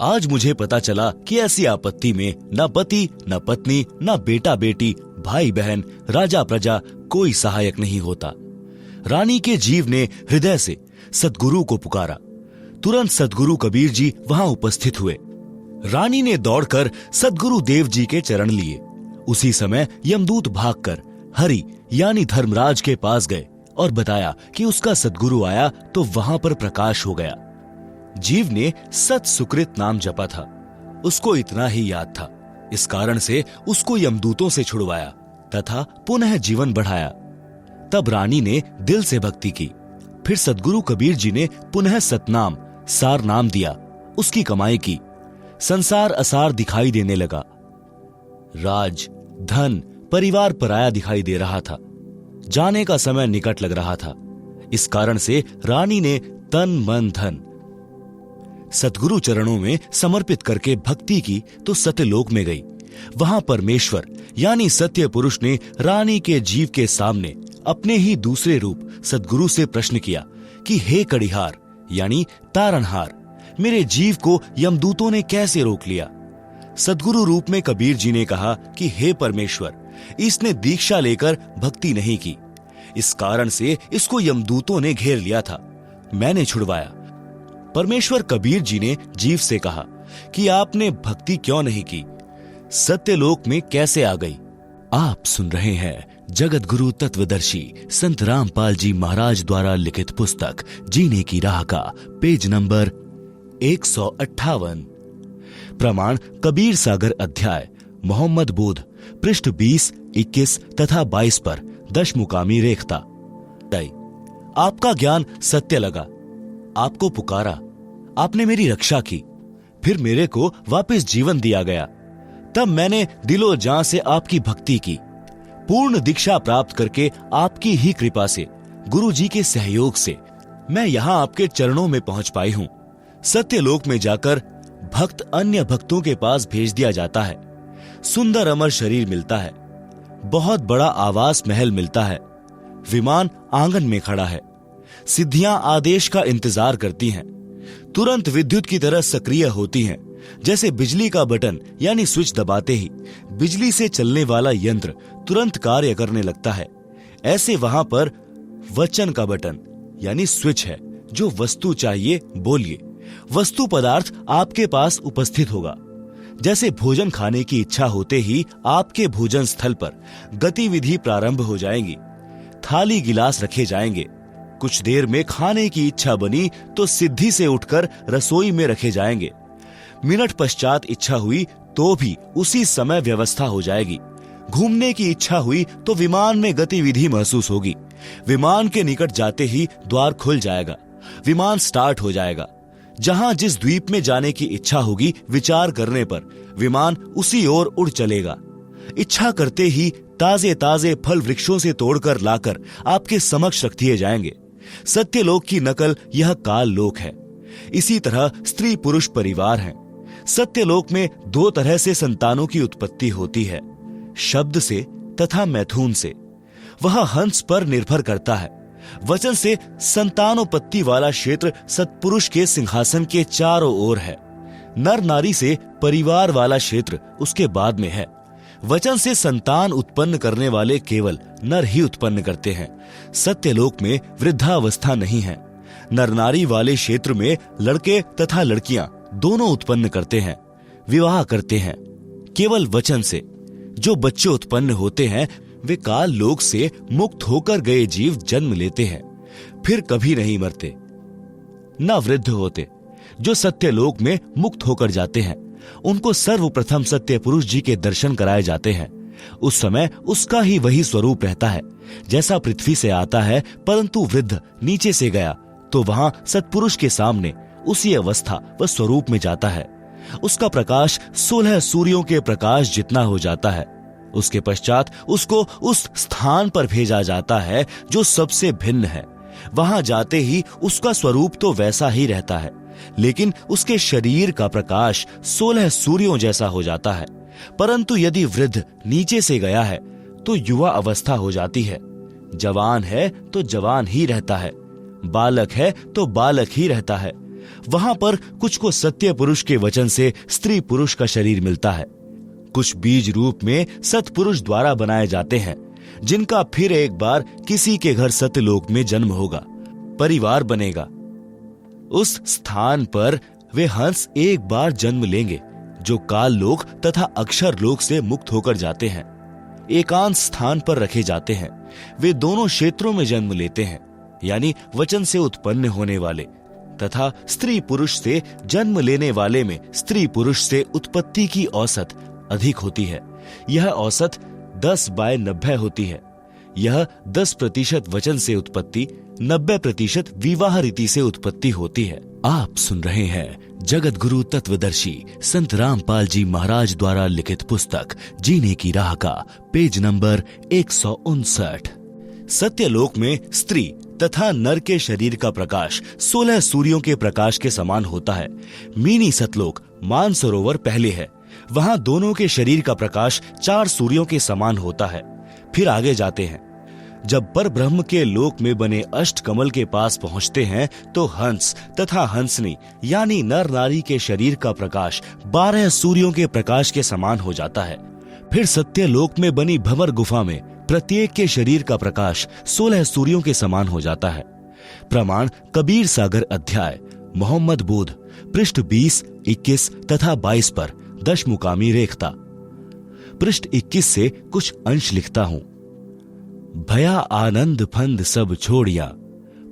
आज मुझे पता चला कि ऐसी आपत्ति में न पति, न पत्नी, न बेटा बेटी, भाई बहन, राजा प्रजा कोई सहायक नहीं होता। रानी के जीव ने हृदय से सद्गुरु को पुकारा। तुरंत सद्गुरु कबीर जी वहां उपस्थित हुए। रानी ने दौड़कर सद्गुरु देव जी के चरण लिए। उसी समय यमदूत भागकर हरि यानी धर्मराज के पास गए और बताया कि उसका सद्गुरु आया तो वहां पर प्रकाश हो गया। जीव ने सत सुकृत नाम जपा था। उसको इतना ही याद था। इस कारण से उसको यमदूतों से छुड़वाया तथा पुनः जीवन बढ़ाया। तब रानी ने दिल से भक्ति की। फिर सद्गुरु कबीर जी ने पुनः सतनाम सार नाम दिया। उसकी कमाई की। संसार असार दिखाई देने लगा। राज, धन, परिवार पराया दिखाई दे रहा था। जाने का समय निकट लग रहा था। इस कारण से रानी ने तन मन धन सद्गुरु चरणों में समर्पित करके भक्ति की तो सत्यलोक में गई। वहां परमेश्वर यानी सत्य पुरुष ने रानी के जीव के सामने अपने ही दूसरे रूप सद्गुरु से प्रश्न किया कि हे कड़िहार यानी तारनहार, मेरे जीव को यमदूतों ने कैसे रोक लिया? सद्गुरु रूप में कबीर जी ने कहा कि हे परमेश्वर, इसने दीक्षा लेकर भक्ति नहीं की, इस कारण से इसको यमदूतों ने घेर लिया था। मैंने छुड़वाया। परमेश्वर कबीर जी ने जीव से कहा कि आपने भक्ति क्यों नहीं की? सत्यलोक में कैसे आ गई? आप सुन रहे हैं जगत गुरु तत्वदर्शी संत रामपाल जी महाराज द्वारा लिखित पुस्तक जीने की राह का पेज नंबर 158। प्रमाण कबीर सागर अध्याय मोहम्मद बोध पृष्ठ 20, 21 तथा 22 पर दशमुकामी रेखता। आपका ज्ञान सत्य लगा। आपको पुकारा, आपने मेरी रक्षा की, फिर मेरे को वापस जीवन दिया गया। तब मैंने दिलो जान से आपकी भक्ति की। पूर्ण दीक्षा प्राप्त करके आपकी ही कृपा से, गुरु जी के सहयोग से मैं यहाँ आपके चरणों में पहुंच पाई हूँ। सत्यलोक में जाकर भक्त अन्य भक्तों के पास भेज दिया जाता है। सुंदर अमर शरीर मिलता है। बहुत बड़ा आवास महल मिलता है। विमान आंगन में खड़ा है। सिद्धियां आदेश का इंतजार करती हैं। तुरंत विद्युत की तरह सक्रिय होती हैं। जैसे बिजली का बटन यानी स्विच दबाते ही बिजली से चलने वाला यंत्र तुरंत कार्य करने लगता है, ऐसे वहां पर वचन का बटन यानी स्विच है। जो वस्तु चाहिए बोलिए, वस्तु पदार्थ आपके पास उपस्थित होगा। जैसे भोजन खाने की इच्छा होते ही आपके भोजन स्थल पर गतिविधि प्रारंभ हो जाएगी। थाली गिलास रखे जाएंगे। कुछ देर में खाने की इच्छा बनी तो सिद्धि से उठकर रसोई में रखे जाएंगे। मिनट पश्चात इच्छा हुई तो भी उसी समय व्यवस्था हो जाएगी। घूमने की इच्छा हुई तो विमान में गतिविधि महसूस होगी। विमान के निकट जाते ही द्वार खुल जाएगा, विमान स्टार्ट हो जाएगा। जहां जिस द्वीप में जाने की इच्छा होगी, विचार करने पर विमान उसी ओर उड़ चलेगा। इच्छा करते ही ताजे ताजे फल वृक्षों से तोड़कर लाकर आपके समक्ष रख दिए जाएंगे। सत्यलोक की नकल यह काल लोक है। इसी तरह स्त्री पुरुष परिवार हैं। सत्यलोक में दो तरह से संतानों की उत्पत्ति होती है, शब्द से तथा मैथुन से। वह हंस पर निर्भर करता है। वचन से संतानोत्पत्ति वाला क्षेत्र सत्पुरुष के सिंहासन के चारों ओर है। नर नारी से परिवार वाला क्षेत्र उसके बाद में है। वचन से संतान उत्पन्न करने वाले केवल नर ही उत्पन्न करते हैं। सत्यलोक में वृद्धावस्था नहीं है। नर नारी वाले क्षेत्र में लड़के तथा लड़कियां दोनों उत्पन्न करते हैं, विवाह करते हैं। केवल वचन से जो बच्चे उत्पन्न होते हैं वे काल लोक से मुक्त होकर गए जीव जन्म लेते हैं, फिर कभी नहीं मरते न वृद्ध होते। जो सत्यलोक में मुक्त होकर जाते हैं उनको सर्वप्रथम सत्य पुरुष जी के दर्शन कराए जाते हैं। उस समय उसका ही वही स्वरूप रहता है जैसा पृथ्वी से आता है, परंतु वृद्ध नीचे से गया तो वहां सत्पुरुष के सामने उसी अवस्था व स्वरूप में जाता है। उसका प्रकाश 16 सूर्यों के प्रकाश जितना हो जाता है। उसके पश्चात उसको उस स्थान पर भेजा जाता है जो सबसे भिन्न है। वहां जाते ही उसका स्वरूप तो वैसा ही रहता है, लेकिन उसके शरीर का प्रकाश 16 सूर्यों जैसा हो जाता है। परंतु यदि वृद्ध नीचे से गया है तो युवा अवस्था हो जाती है। जवान है तो जवान ही रहता है, बालक है तो बालक ही रहता है। वहां पर कुछ को सत्य पुरुष के वचन से स्त्री पुरुष का शरीर मिलता है। कुछ बीज रूप में सत्पुरुष द्वारा बनाए जाते हैं, जिनका फिर एक बार किसी के घर सत्यलोक में जन्म होगा, परिवार बनेगा। उस स्थान पर वे हंस एक बार जन्म लेंगे जो काल लोक तथा अक्षर लोक से मुक्त होकर जाते हैं। एकांत स्थान पर रखे जाते हैं। वे दोनों क्षेत्रों में जन्म लेते हैं, यानी वचन से उत्पन्न होने वाले तथा स्त्री पुरुष से जन्म लेने वाले में स्त्री पुरुष से उत्पत्ति की औसत अधिक होती है। यह औसत 10/90 होती है। यह 10% वचन से उत्पत्ति, 90% विवाह रीति से उत्पत्ति होती है। आप सुन रहे हैं जगत गुरु तत्वदर्शी संत रामपाल जी महाराज द्वारा लिखित पुस्तक जीने की राह का पेज नंबर 159। सत्यलोक में स्त्री तथा नर के शरीर का प्रकाश 16 सूर्यों के प्रकाश के समान होता है। मीनी सतलोक मानसरोवर पहले है। वहां दोनों के शरीर का प्रकाश 4 सूर्यों के समान होता है। फिर आगे जाते हैं। जब पर ब्रह्म के लोक में बने अष्ट कमल के पास पहुंचते हैं तो हंस तथा हंसनी यानी नर नारी के शरीर का प्रकाश 12 सूर्यों के प्रकाश के समान हो जाता है। फिर सत्य लोक में बनी भंवर गुफा में प्रत्येक के शरीर का प्रकाश 16 सूर्यों के समान हो जाता है। प्रमाण कबीर सागर अध्याय मोहम्मद बोध पृष्ठ 20, 21 तथा 22 पर दशमुकामी रेखता। पृष्ठ 21 से कुछ अंश लिखता हूं। भया आनंद फंद सब छोड़िया,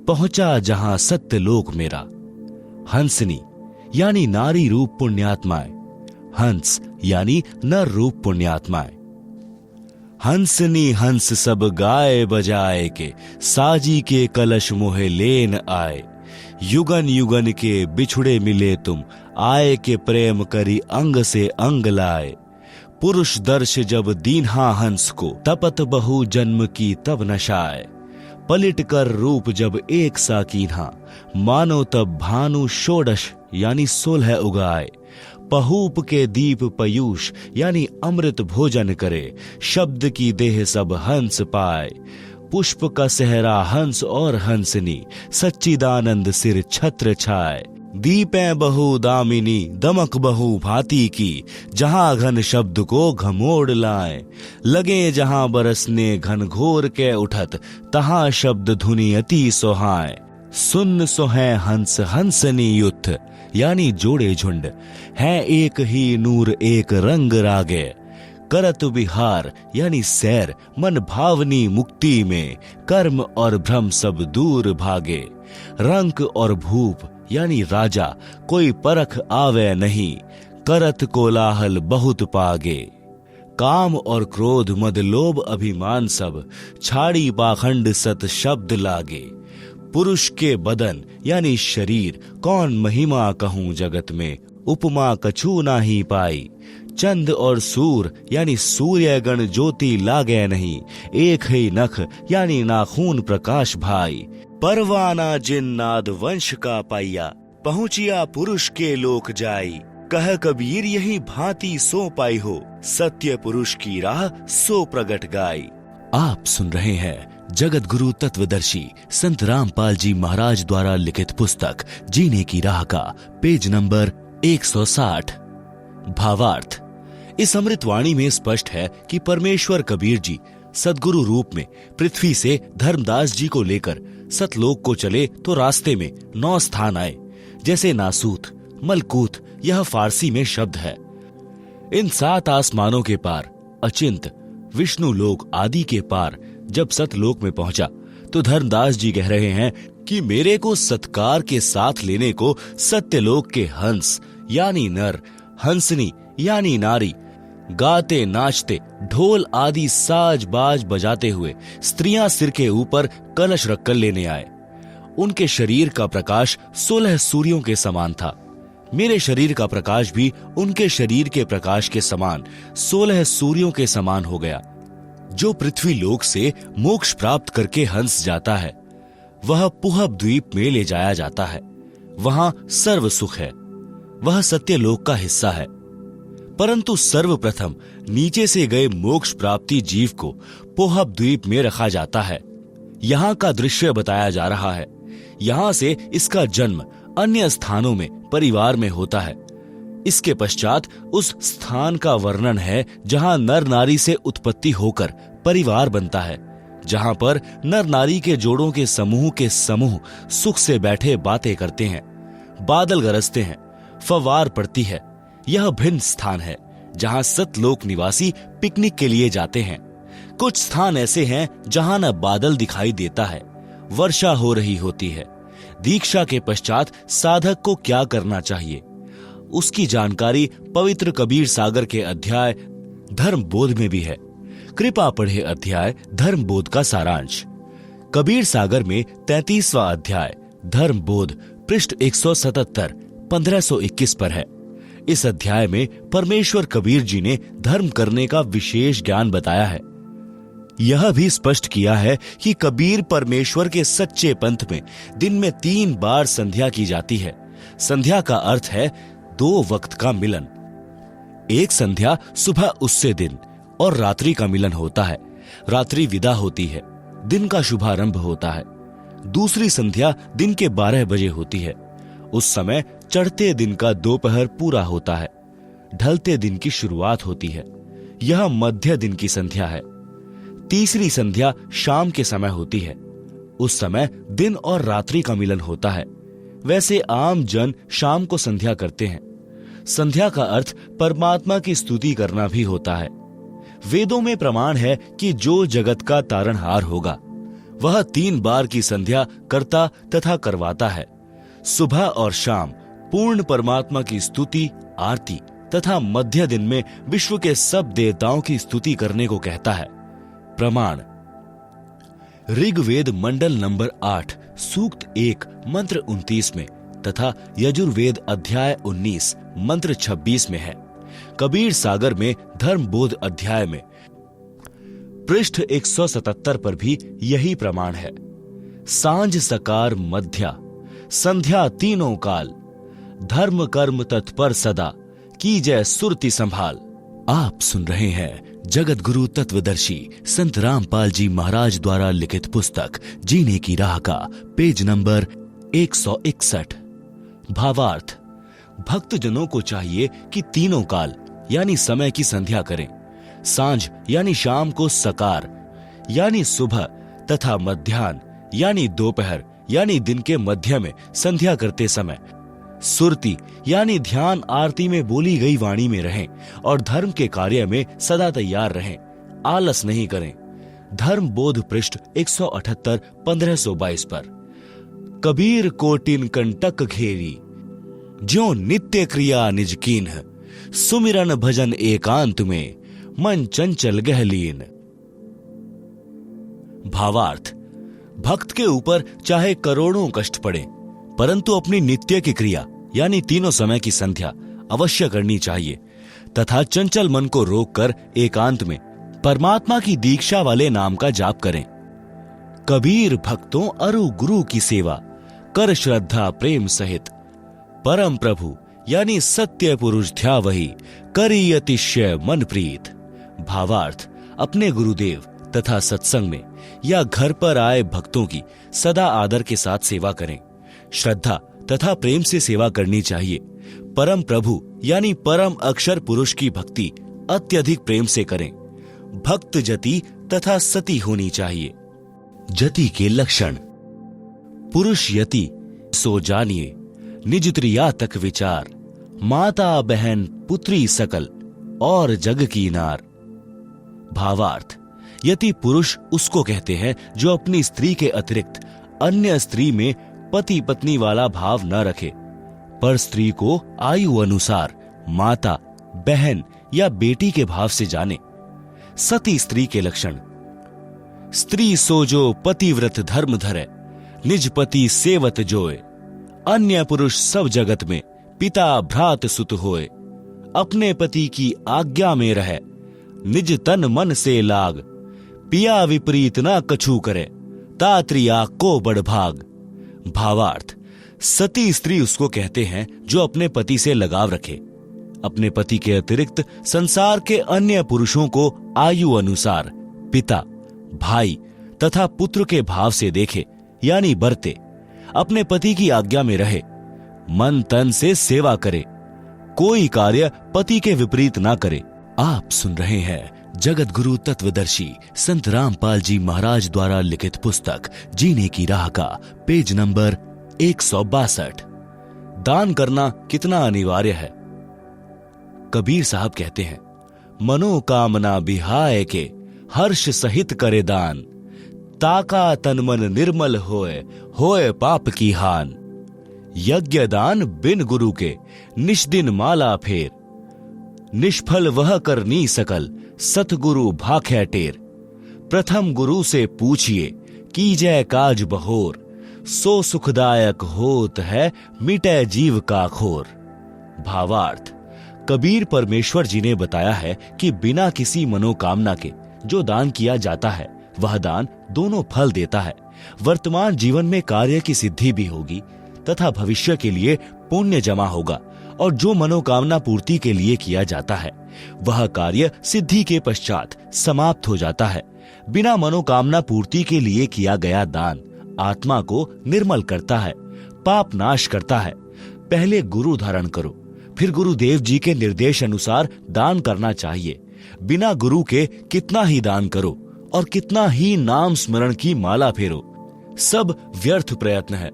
पहुंचा जहां सत्य लोक मेरा। हंसनी यानी नारी रूप पुण्यात्माएं, हंस यानी नर रूप पुण्यात्माएं। हंसनी हंस सब गाए बजाए के, साजी के कलश मोहे लेन आए। युगन युगन के बिछुड़े मिले तुम, आए के प्रेम करी अंग से अंग लाए। पुरुष दर्श जब दीन्हा हंस को, तपत बहु जन्म की तब नशाए। पलिट कर रूप जब एक सा कीन्हा, मानो तब भानु षोडश यानी 16 उगाए। पहूप के दीप पयूष यानी अमृत भोजन करे, शब्द की देह सब हंस पाए। पुष्प का सहरा हंस और हंसनी, सच्चिदानंद सिर छत्र छाए। दीपें बहु दामिनी दमक बहु भांति की, जहां घन शब्द को घमोड़ लाए। लगे जहां बरसने घनघोर के उठत, तहां शब्द धुनि अति सोहाय। सुन सोहै हंस हंसनी युथ, यानी जोड़े झुंड, है एक ही नूर एक रंग रागे। करत विहार यानी सैर, मन भावनी मुक्ति में, कर्म और भ्रम सब दूर भागे। रंक और भूप यानी राजा, कोई परख आवे नहीं, करत कोलाहल बहुत पागे। काम और क्रोध मद लोभ अभिमान सब, छाड़ी पाखंड सत शब्द लागे। पुरुष के बदन यानी शरीर, कौन महिमा कहूं जगत में, उपमा कछु नाही पाई। चंद और सूर यानी सूर्य गण ज्योति लागे नहीं, एक ही नख यानी नाखून प्रकाश भाई। परवाना जिन नाद वंश का पाइया, पहुंचिया पुरुष के लोक जाई। कह कबीर यही भांति सो पाई हो, सत्य पुरुष की राह सो प्रगट गाई। आप सुन रहे हैं जगत गुरु तत्वदर्शी संत रामपाल जी महाराज द्वारा लिखित पुस्तक जीने की राह का पेज नंबर 160। भावार्थ। इस अमृतवाणी में स्पष्ट है कि परमेश्वर कबीर जी सदगुरु रूप में पृथ्वी से धर्मदास जी को लेकर सतलोक को चले तो रास्ते में 9 स्थान आए, जैसे नासूत, मलकूत, यह फारसी में शब्द है। इन 7 आसमानों के पार अचिंत विष्णु लोक आदि के पार जब सतलोक में पहुंचा तो धर्मदास जी कह रहे हैं कि मेरे को सत्कार के साथ लेने को सत्यलोक के हंस यानी नर, हंसनी यानी नारी, गाते नाचते ढोल आदि साज बाज बजाते हुए स्त्रियां सिर के ऊपर कलश रखकर लेने आए। उनके शरीर का प्रकाश 16 सूर्यों के समान था। मेरे शरीर का प्रकाश भी उनके शरीर के प्रकाश के समान 16 सूर्यों के समान हो गया। जो पृथ्वी लोक से मोक्ष प्राप्त करके हंस जाता है, वह पुहब द्वीप में ले जाया जाता है। वहां सर्व सुख है, वह सत्यलोक का हिस्सा है। परंतु सर्वप्रथम नीचे से गए मोक्ष प्राप्ति जीव को पोहब द्वीप में रखा जाता है। यहाँ का दृश्य बताया जा रहा है। यहाँ से इसका जन्म अन्य स्थानों में परिवार में होता है। इसके पश्चात उस स्थान का वर्णन है जहाँ नर नारी से उत्पत्ति होकर परिवार बनता है, जहाँ पर नर नारी के जोड़ों के समूह सुख से बैठे बातें करते हैं, बादल गरजते हैं, फव्वार पड़ती है। यह भिन्न स्थान है जहां सतलोक निवासी पिकनिक के लिए जाते हैं। कुछ स्थान ऐसे हैं जहां न बादल दिखाई देता है, वर्षा हो रही होती है। दीक्षा के पश्चात साधक को क्या करना चाहिए, उसकी जानकारी पवित्र कबीर सागर के अध्याय धर्म बोध में भी है। कृपा पढ़े अध्याय धर्म बोध का सारांश। कबीर सागर में 33वां अध्याय धर्म बोध पृष्ठ 177 1521 पर है। इस अध्याय में परमेश्वर कबीर जी ने धर्म करने का विशेष ज्ञान बताया है। यह भी स्पष्ट किया है कि कबीर परमेश्वर के सच्चे पंथ में दिन में 3 बार संध्या की जाती है। संध्या का अर्थ है 2 वक्त का मिलन। एक संध्या सुबह उससे दिन और रात्रि का मिलन होता है। रात्रि विदा होती है, दिन का शुभारंभ होता है। दूसरी संध्या दिन के 12 बजे होती है। उस समय चढ़ते दिन का दोपहर पूरा होता है, ढलते दिन की शुरुआत होती है। यह मध्य दिन की संध्या है। तीसरी संध्या शाम के समय होती है। उस समय दिन और रात्रि का मिलन होता है। वैसे आम जन शाम को संध्या करते हैं। संध्या का अर्थ परमात्मा की स्तुति करना भी होता है। वेदों में प्रमाण है कि जो जगत का तारणहार होगा वह 3 बार की संध्या करता तथा करवाता है। सुबह और शाम पूर्ण परमात्मा की स्तुति, आरती तथा मध्य दिन में विश्व के सब देवताओं की स्तुति करने को कहता है। प्रमाण ऋग्वेद मंडल नंबर 8 सूक्त 1 मंत्र 29 में तथा यजुर्वेद अध्याय 19 मंत्र 26 में है। कबीर सागर में धर्म बोध अध्याय में पृष्ठ 177 पर भी यही प्रमाण है। सांझ सकार मध्या संध्या तीनों काल, धर्म कर्म तत्पर सदा, की जय सुरति संभाल। आप सुन रहे हैं जगत गुरु तत्वदर्शी संत रामपाल जी महाराज द्वारा लिखित पुस्तक जीने की राह का पेज नंबर 161। भावार्थ, भक्तजनों को चाहिए कि तीनों काल यानी समय की संध्या करें। सांझ यानी शाम को सकार यानी सुबह तथा मध्याह्न यानी दोपहर यानी दिन के मध्य में संध्या करते समय सुरति यानी ध्यान आरती में बोली गई वाणी में रहें और धर्म के कार्य में सदा तैयार रहें, आलस नहीं करें। धर्म बोध पृष्ठ 178 1522 पर। कबीर कोटिन कंटक घेरी, ज्यों नित्य क्रिया निज कीन्ह, सुमिरन भजन एकांत में, मन चंचल गहलीन। भावार्थ, भक्त के ऊपर चाहे करोड़ों कष्ट पड़े, परंतु अपनी नित्य की क्रिया यानी तीनों समय की संध्या अवश्य करनी चाहिए तथा चंचल मन को रोककर एकांत में परमात्मा की दीक्षा वाले नाम का जाप करें। कबीर भक्तों अरु गुरु की सेवा कर श्रद्धा प्रेम सहित, परम प्रभु यानी सत्य पुरुष ध्या वही, करी अतिशय मन प्रीत। भावार्थ, अपने गुरुदेव तथा सत्संग में या घर पर आए भक्तों की सदा आदर के साथ सेवा करें। श्रद्धा तथा प्रेम से सेवा करनी चाहिए। परम प्रभु यानी परम अक्षर पुरुष की भक्ति अत्यधिक प्रेम से करें। भक्त जति तथा सती होनी चाहिए। जति के लक्षण, पुरुष यति सो जानिए, निज त्रिया तक विचार, माता बहन पुत्री सकल और जग की नार। भावार्थ, यति पुरुष उसको कहते हैं जो अपनी स्त्री के अतिरिक्त अन्य स्त्री में पति पत्नी वाला भाव न रखे, पर स्त्री को आयु अनुसार माता, बहन या बेटी के भाव से जाने। सती स्त्री के लक्षण, स्त्री सो जो पतिव्रत धर्म धरे, निज पति सेवत जोए, अन्य पुरुष सब जगत में पिता भ्रात सुत होए, अपने पति की आज्ञा में रहे, निज तन मन से लाग, पिया विपरीत ना कछु करे, तात्रिया को बड़ भाग। भावार्थ, सती स्त्री उसको कहते हैं जो अपने पति से लगाव रखे, अपने पति के अतिरिक्त संसार के अन्य पुरुषों को आयु अनुसार पिता, भाई तथा पुत्र के भाव से देखे यानी बरते, अपने पति की आज्ञा में रहे, मन तन से सेवा करे, कोई कार्य पति के विपरीत ना करे। आप सुन रहे हैं जगत गुरु तत्वदर्शी संत रामपाल जी महाराज द्वारा लिखित पुस्तक जीने की राह का पेज नंबर 162। दान करना कितना अनिवार्य है। कबीर साहब कहते हैं, मनोकामना बिहाय के हर्ष सहित करे दान, ताका तन मन निर्मल होए पाप की हान। यज्ञ दान बिन गुरु के निष्दिन माला फेर, निष्फल वह करनी सकल सतगुरु भाख्या टेर। प्रथम गुरु से पूछिए कीजय काज बहोर, सो सुखदायक होत है मिटे जीव का खोर। भावार्थ, कबीर परमेश्वर जी ने बताया है कि बिना किसी मनोकामना के जो दान किया जाता है वह दान दोनों फल देता है। वर्तमान जीवन में कार्य की सिद्धि भी होगी तथा भविष्य के लिए पुण्य जमा होगा, और जो मनोकामना पूर्ति के लिए किया जाता है वह कार्य सिद्धि के पश्चात समाप्त हो जाता है। बिना मनोकामना पूर्ति के लिए किया गया दान आत्मा को निर्मल करता है, पाप नाश करता है। पहले गुरु धारण करो, फिर गुरुदेव जी के निर्देश अनुसार दान करना चाहिए। बिना गुरु के कितना ही दान करो और कितना ही नाम स्मरण की माला फेरो, सब व्यर्थ प्रयत्न है।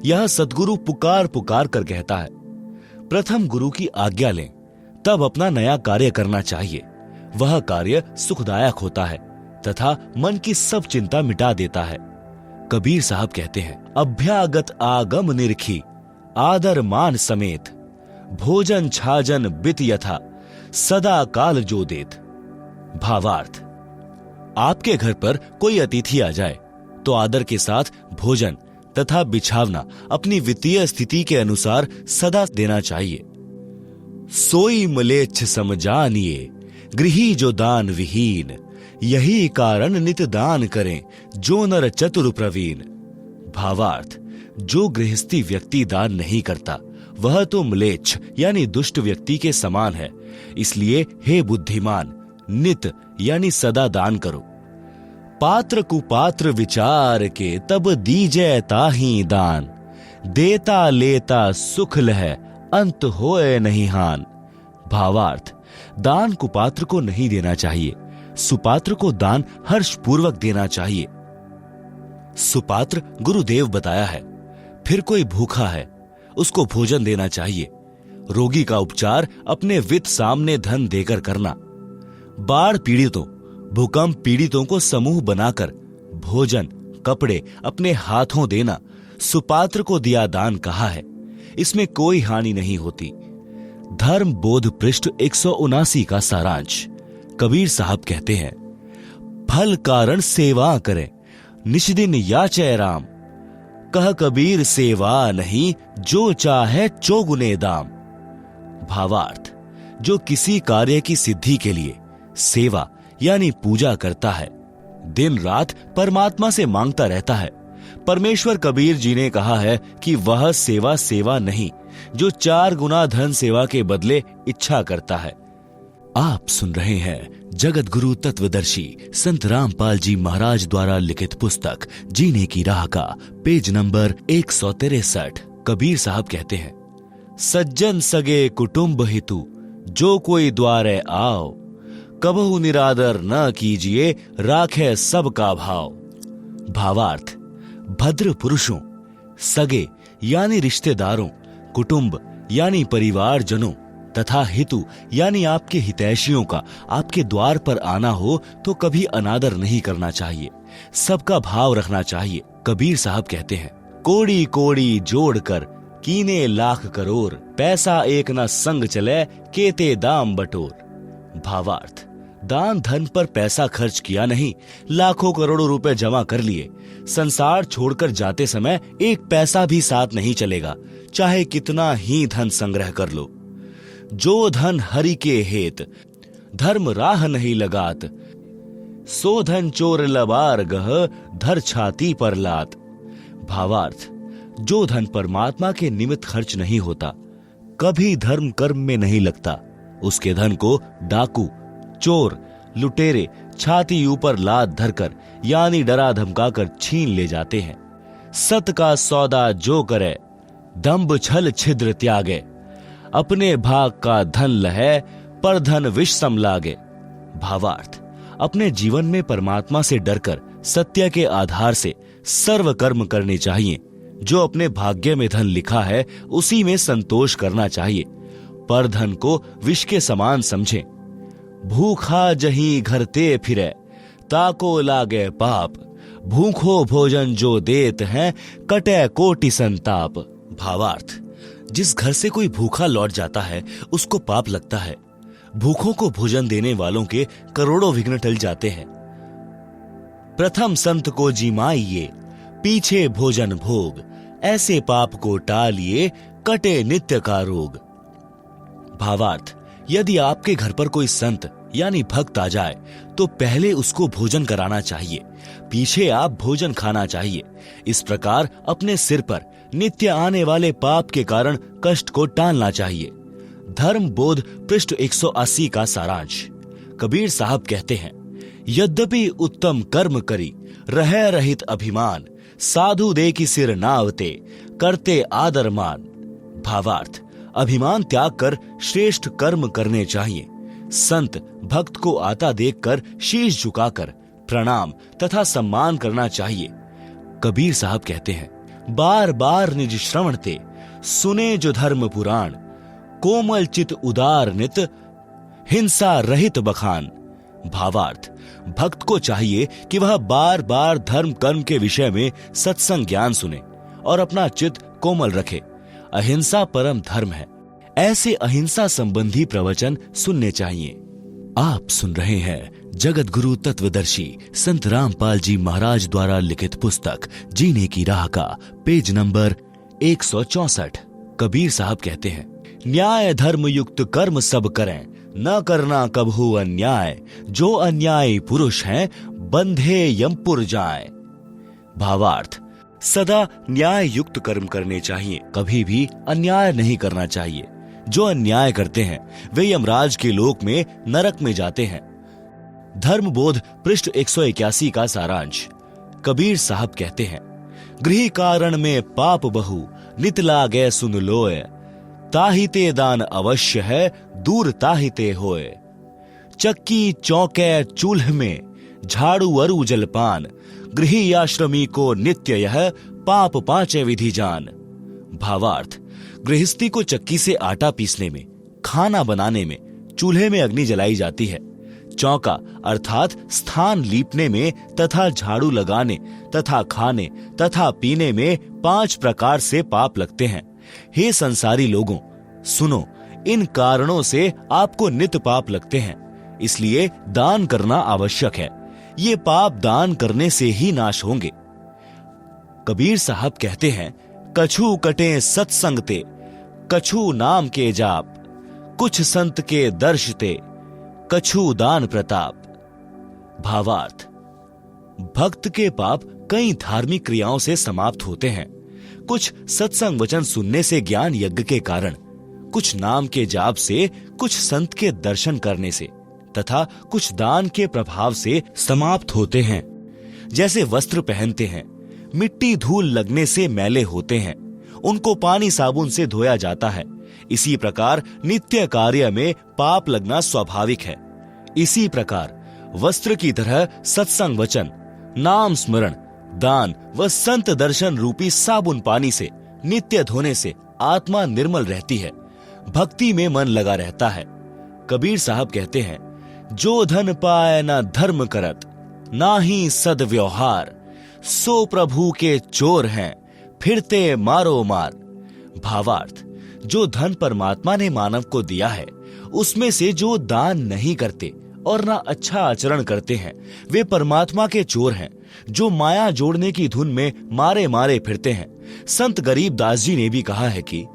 यह सद्गुरु पुकार पुकार कर कहता है। प्रथम गुरु की आज्ञा लें, तब अपना नया कार्य करना चाहिए। वह कार्य सुखदायक होता है तथा मन की सब चिंता मिटा देता है। कबीर साहब कहते हैं, अभ्यागत आगम निरखी, आदर मान समेत, भोजन छाजन बित यथा, सदा काल जो देत। भावार्थ, आपके घर पर कोई अतिथि आ जाए तो आदर के साथ भोजन तथा बिछावना अपनी वित्तीय स्थिति के अनुसार सदा देना चाहिए। सोई मलेच्छ समझानिए, गृही जो दान विहीन, यही कारण नित दान करें जो नर चतुर प्रवीण। भावार्थ, जो गृहस्थी व्यक्ति दान नहीं करता वह तो म्लेच्छ यानी दुष्ट व्यक्ति के समान है। इसलिए हे बुद्धिमान, नित यानी सदा दान करो। पात्र कुपात्र विचार के तब दीजै ताहि दान, देता लेता सुख लह अंत होए नहीं हान। भावार्थ, दान कुपात्र को नहीं देना चाहिए, सुपात्र को दान हर्ष पूर्वक देना चाहिए। सुपात्र गुरुदेव बताया है। फिर कोई भूखा है, उसको भोजन देना चाहिए। रोगी का उपचार अपने वित्त सामने धन देकर करना। बाढ़ पीड़ितों, भूकंप पीड़ितों को समूह बनाकर भोजन, कपड़े अपने हाथों देना सुपात्र को दिया दान कहा है। इसमें कोई हानि नहीं होती। धर्म बोध पृष्ठ 179 का सारांश। कबीर साहब कहते हैं, फल कारण सेवा करें निष्दिन याचै राम। कह कबीर सेवा नहीं जो चाहे चौगुने दाम। भावार्थ, जो किसी कार्य की सिद्धि के लिए सेवा यानी पूजा करता है, दिन रात परमात्मा से मांगता रहता है। परमेश्वर कबीर जी ने कहा है कि वह सेवा सेवा नहीं जो 4 गुना धन सेवा के बदले इच्छा करता है। आप सुन रहे हैं जगत गुरु तत्वदर्शी संत रामपाल जी महाराज द्वारा लिखित पुस्तक जीने की राह का पेज नंबर 163। कबीर साहब कहते हैं, सज्जन सगे कुटुंब हितु जो कोई द्वारे आओ। कबहु निरादर न कीजिए राखे सबका भाव। भावार्थ, भद्र पुरुषों, सगे यानी रिश्तेदारों, कुटुंब यानी परिवारजनों तथा हितु यानी आपके हितैषियों का आपके द्वार पर आना हो तो कभी अनादर नहीं करना चाहिए, सबका भाव रखना चाहिए। कबीर साहब कहते हैं, कोड़ी कोड़ी जोड़कर कीने लाख करोड़, पैसा एक न संग चले केते दाम बटोर। भावार्थ, दान धन पर पैसा खर्च किया नहीं, लाखों करोड़ों रुपए जमा कर लिए, संसार छोड़कर जाते समय एक पैसा भी साथ नहीं चलेगा, चाहे कितना ही धन संग्रह कर लो। जो धन हरि के हेत धर्म राह नहीं लगात, सो धन चोर लबार गह धर छाती पर लात। भावार्थ, जो धन परमात्मा के निमित्त खर्च नहीं होता, कभी धर्म कर्म में नहीं लगता, उसके धन को डाकू, चोर, लुटेरे छाती ऊपर लात धरकर यानी डरा धमकाकर छीन ले जाते हैं। सत का सौदा जो करे दंभ छल छिद्र त्यागे। अपने भाग का धन लहे पर धन विष सम लागे। भावार्थ, अपने जीवन में परमात्मा से डरकर सत्य के आधार से सर्व कर्म करने चाहिए। जो अपने भाग्य में धन लिखा है उसी में संतोष करना चाहिए, पर धन को विष के समान समझें। भूखा जहीं घर ते फिरे ताको लागे पाप, भूखो भोजन जो देत हैं कटे कोटि संताप। भावार्थ, जिस घर से कोई भूखा लौट जाता है उसको पाप लगता है। भूखों को भोजन देने वालों के करोड़ों विघ्न टल जाते हैं। प्रथम संत को जिमाइए पीछे भोजन भोग, ऐसे पाप को टालिए कटे नित्य का रोग। भावार्थ, यदि आपके घर पर कोई संत यानी भक्त आ जाए तो पहले उसको भोजन कराना चाहिए, पीछे आप भोजन खाना चाहिए। इस प्रकार अपने सिर पर नित्य आने वाले पाप के कारण कष्ट को टालना चाहिए। धर्म बोध पृष्ठ 180 का सारांश। कबीर साहब कहते हैं, यद्यपि उत्तम कर्म करी रह रहित अभिमान, साधु दे की सिर नावते करते आदर मान। भावार्थ, अभिमान त्याग कर श्रेष्ठ कर्म करने चाहिए। संत भक्त को आता देखकर शीश झुकाकर प्रणाम तथा सम्मान करना चाहिए। कबीर साहब कहते हैं, बार बार निज श्रवण ते सुने जो धर्म पुराण, कोमल चित उदार नित हिंसा रहित बखान। भावार्थ, भक्त को चाहिए कि वह बार बार धर्म कर्म के विषय में सत्संग ज्ञान सुने और अपना चित्त कोमल रखे। अहिंसा परम धर्म है, ऐसे अहिंसा संबंधी प्रवचन सुनने चाहिए। आप सुन रहे हैं जगत गुरु तत्वदर्शी संत रामपाल जी महाराज द्वारा लिखित पुस्तक जीने की राह का पेज नंबर 164। कबीर साहब कहते हैं, न्याय धर्म युक्त कर्म सब करें, न करना कभू अन्याय, जो अन्यायी पुरुष हैं बंधे यमपुर जाएं। भावार्थ, सदा न्याय युक्त कर्म करने चाहिए, कभी भी अन्याय नहीं करना चाहिए। जो अन्याय करते हैं वे यमराज के लोक में नरक में जाते हैं। धर्म बोध पृष्ठ 181 का सारांश। कबीर साहब कहते हैं, गृह कारण में पाप बहु नित लागे सुन लोय, ताहिते दान अवश्य है, दूर ताहिते होय। चक्की चौके चूल्ह में, झाड़ू अरु जलपान, गृही आश्रमी को नित्य यह, पाप पांचे विधि जान। भावार्थ, गृहस्थी को चक्की से आटा पीसने में, खाना बनाने में, चूल्हे में अग्नि जलाई जाती है। चौका अर्थात स्थान लीपने में तथा झाड़ू लगाने तथा खाने तथा पीने में 5 प्रकार से पाप लगते हैं। हे संसारी लोगों, सुनो, इन कारणों से आपको नित्य पाप लगते हैं, इसलिए दान करना आवश्यक है। ये पाप दान करने से ही नाश होंगे। कबीर साहब कहते हैं, कछु कटे सत्संगते, कछु नाम के जाप, कुछ संत के दर्शते, कछु दान प्रताप। भावार्थ, भक्त के पाप कई धार्मिक क्रियाओं से समाप्त होते हैं। कुछ सत्संग वचन सुनने से, ज्ञान यज्ञ के कारण, कुछ नाम के जाप से, कुछ संत के दर्शन करने से तथा कुछ दान के प्रभाव से समाप्त होते हैं। जैसे वस्त्र पहनते हैं, मिट्टी धूल लगने से मैले होते हैं, उनको पानी साबुन से धोया जाता है। इसी प्रकार नित्य कार्य में पाप लगना स्वाभाविक है। इसी प्रकार वस्त्र की तरह सत्संग वचन, नाम स्मरण, दान व संत दर्शन रूपी साबुन पानी से नित्य धोने से आत्मा निर्मल रहती है, भक्ति में मन लगा रहता है। कबीर साहब कहते हैं, जो धन पाए न धर्म करत, ना ही सद व्यवहार, सो प्रभु के चोर हैं, फिरते मारो मार। भावार्थ, जो धन परमात्मा ने मानव को दिया है, उसमें से जो दान नहीं करते और ना अच्छा आचरण करते हैं, वे परमात्मा के चोर हैं, जो माया जोड़ने की धुन में मारे मारे फिरते हैं। संत गरीब दास जी ने भी कहा है कि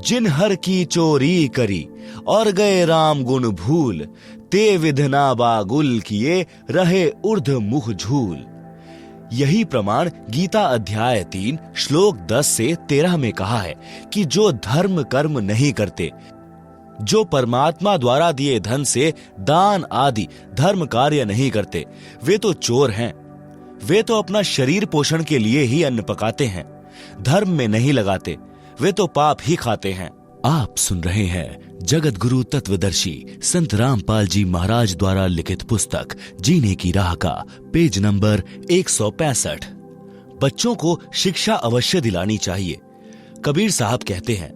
जिन हर की चोरी करी और गए राम गुण भूल, ते विधना बागुल किए रहे ऊर्ध मुख झूल। यही प्रमाण गीता अध्याय 3 श्लोक 10 से 13 में कहा है कि जो धर्म कर्म नहीं करते, जो परमात्मा द्वारा दिए धन से दान आदि धर्म कार्य नहीं करते, वे तो चोर हैं। वे तो अपना शरीर पोषण के लिए ही अन्न पकाते हैं, धर्म में नहीं लगाते, वे तो पाप ही खाते हैं। आप सुन रहे हैं जगत गुरु तत्वदर्शी संत रामपाल जी महाराज द्वारा लिखित पुस्तक जीने की राह का पेज नंबर 165। बच्चों को शिक्षा अवश्य दिलानी चाहिए। कबीर साहब कहते हैं,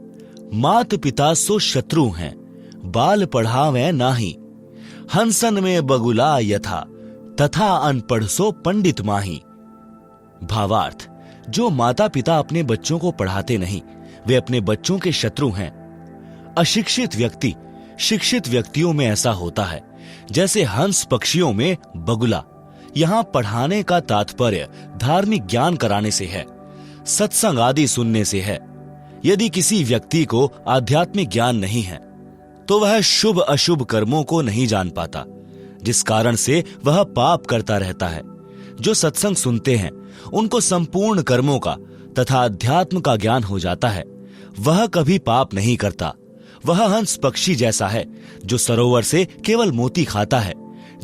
मात पिता सो शत्रु हैं, बाल पढ़ावे नाही, हंसन में बगुला यथा, तथा अनपढ़ सो पंडित माही। भावार्थ, जो माता पिता अपने बच्चों को पढ़ाते नहीं, वे अपने बच्चों के शत्रु हैं। अशिक्षित व्यक्ति शिक्षित व्यक्तियों में ऐसा होता है जैसे हंस पक्षियों में बगुला। यहाँ पढ़ाने का तात्पर्य धार्मिक ज्ञान कराने से है, सत्संग आदि सुनने से है। यदि किसी व्यक्ति को आध्यात्मिक ज्ञान नहीं है तो वह शुभ अशुभ कर्मों को नहीं जान पाता, जिस कारण से वह पाप करता रहता है। जो सत्संग सुनते हैं उनको संपूर्ण कर्मों का तथा अध्यात्म का ज्ञान हो जाता है। वह कभी पाप नहीं करता। वह हंस पक्षी जैसा है जो सरोवर से केवल मोती खाता है,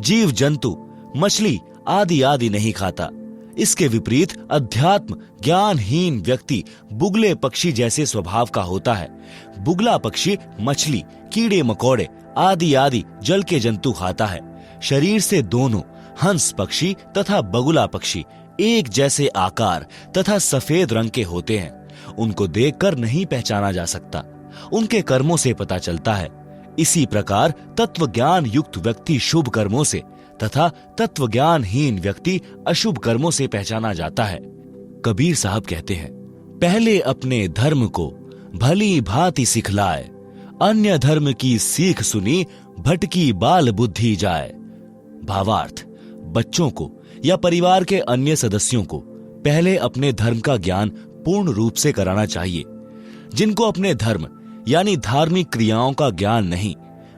जीव जंतु मछली आदि आदि नहीं खाता। इसके विपरीत अध्यात्म ज्ञानहीन व्यक्ति बुगले पक्षी जैसे स्वभाव का होता है। बुगला पक्षी मछली, कीड़े मकोड़े आदि आदि जल के जंतु खाता है। शरीर से दोनों हंस पक्षी तथा बगुला पक्षी एक जैसे आकार तथा सफेद रंग के होते हैं। उनको देखकर नहीं पहचाना जा सकता, उनके कर्मों से पता चलता है। इसी प्रकार तत्व ज्ञान युक्त व्यक्ति शुभ कर्मों से तथा तत्व ज्ञानहीन व्यक्ति अशुभ कर्मों से पहचाना जाता है। कबीर साहब कहते हैं, पहले अपने धर्म को भली भांति सिखलाए, अन्य धर्म की सीख सुनी भटकी बाल बुद्धि जाए। भावार्थ, बच्चों को या परिवार के अन्य सदस्यों को पहले अपने धर्म का ज्ञान पूर्ण रूप से कराना चाहिए। जिनको अपने धर्म यानी धार्मिक क्रियाओं का ज्ञान नहीं,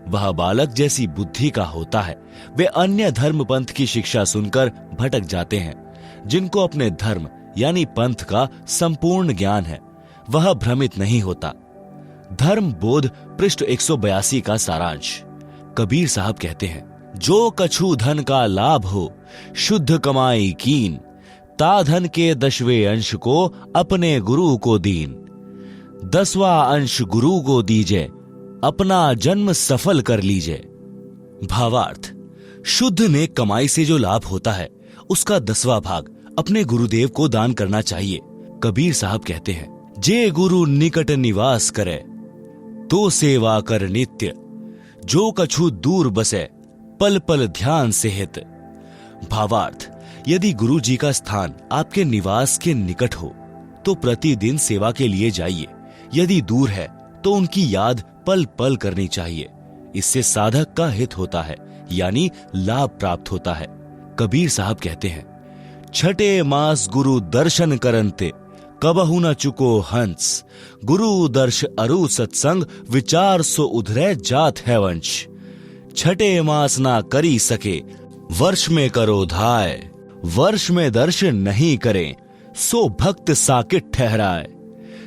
वह बालक जैसी बुद्धि का होता है। वे अन्य धर्म पंथ की शिक्षा सुनकर भटक जाते हैं। जिनको अपने धर्म यानी पंथ का संपूर्ण ज्ञान है, वह भ्रमित नहीं होता। धर्म बोध पृष्ठ 182 का सारांश। कबीर साहब कहते हैं, जो कछु धन का लाभ हो शुद्ध कमाई कीन, ता धन के 10वें अंश को अपने गुरु को दीन। 10वां अंश गुरु को दीजिए, अपना जन्म सफल कर लीजिए। भावार्थ, शुद्ध नेक कमाई से जो लाभ होता है उसका 10वां भाग अपने गुरुदेव को दान करना चाहिए। कबीर साहब कहते हैं, जे गुरु निकट निवास करे तो सेवा कर नित्य, जो कछु दूर बसे पल पल ध्यान से हित। भावार्थ, यदि गुरु जी का स्थान आपके निवास के निकट हो तो प्रतिदिन सेवा के लिए जाइए। यदि दूर है तो उनकी याद पल पल करनी चाहिए। इससे साधक का हित होता है, यानी लाभ प्राप्त होता है। कबीर साहब कहते हैं, छठे मास गुरु दर्शन करंते कबहु न चुको हंस, गुरु दर्श अरु सत्संग विचार सो उधरे जात है वंश। छठे मास ना करी सके वर्ष में करो धाय, वर्ष में दर्शन नहीं करें सो भक्त साकिट ठहराए।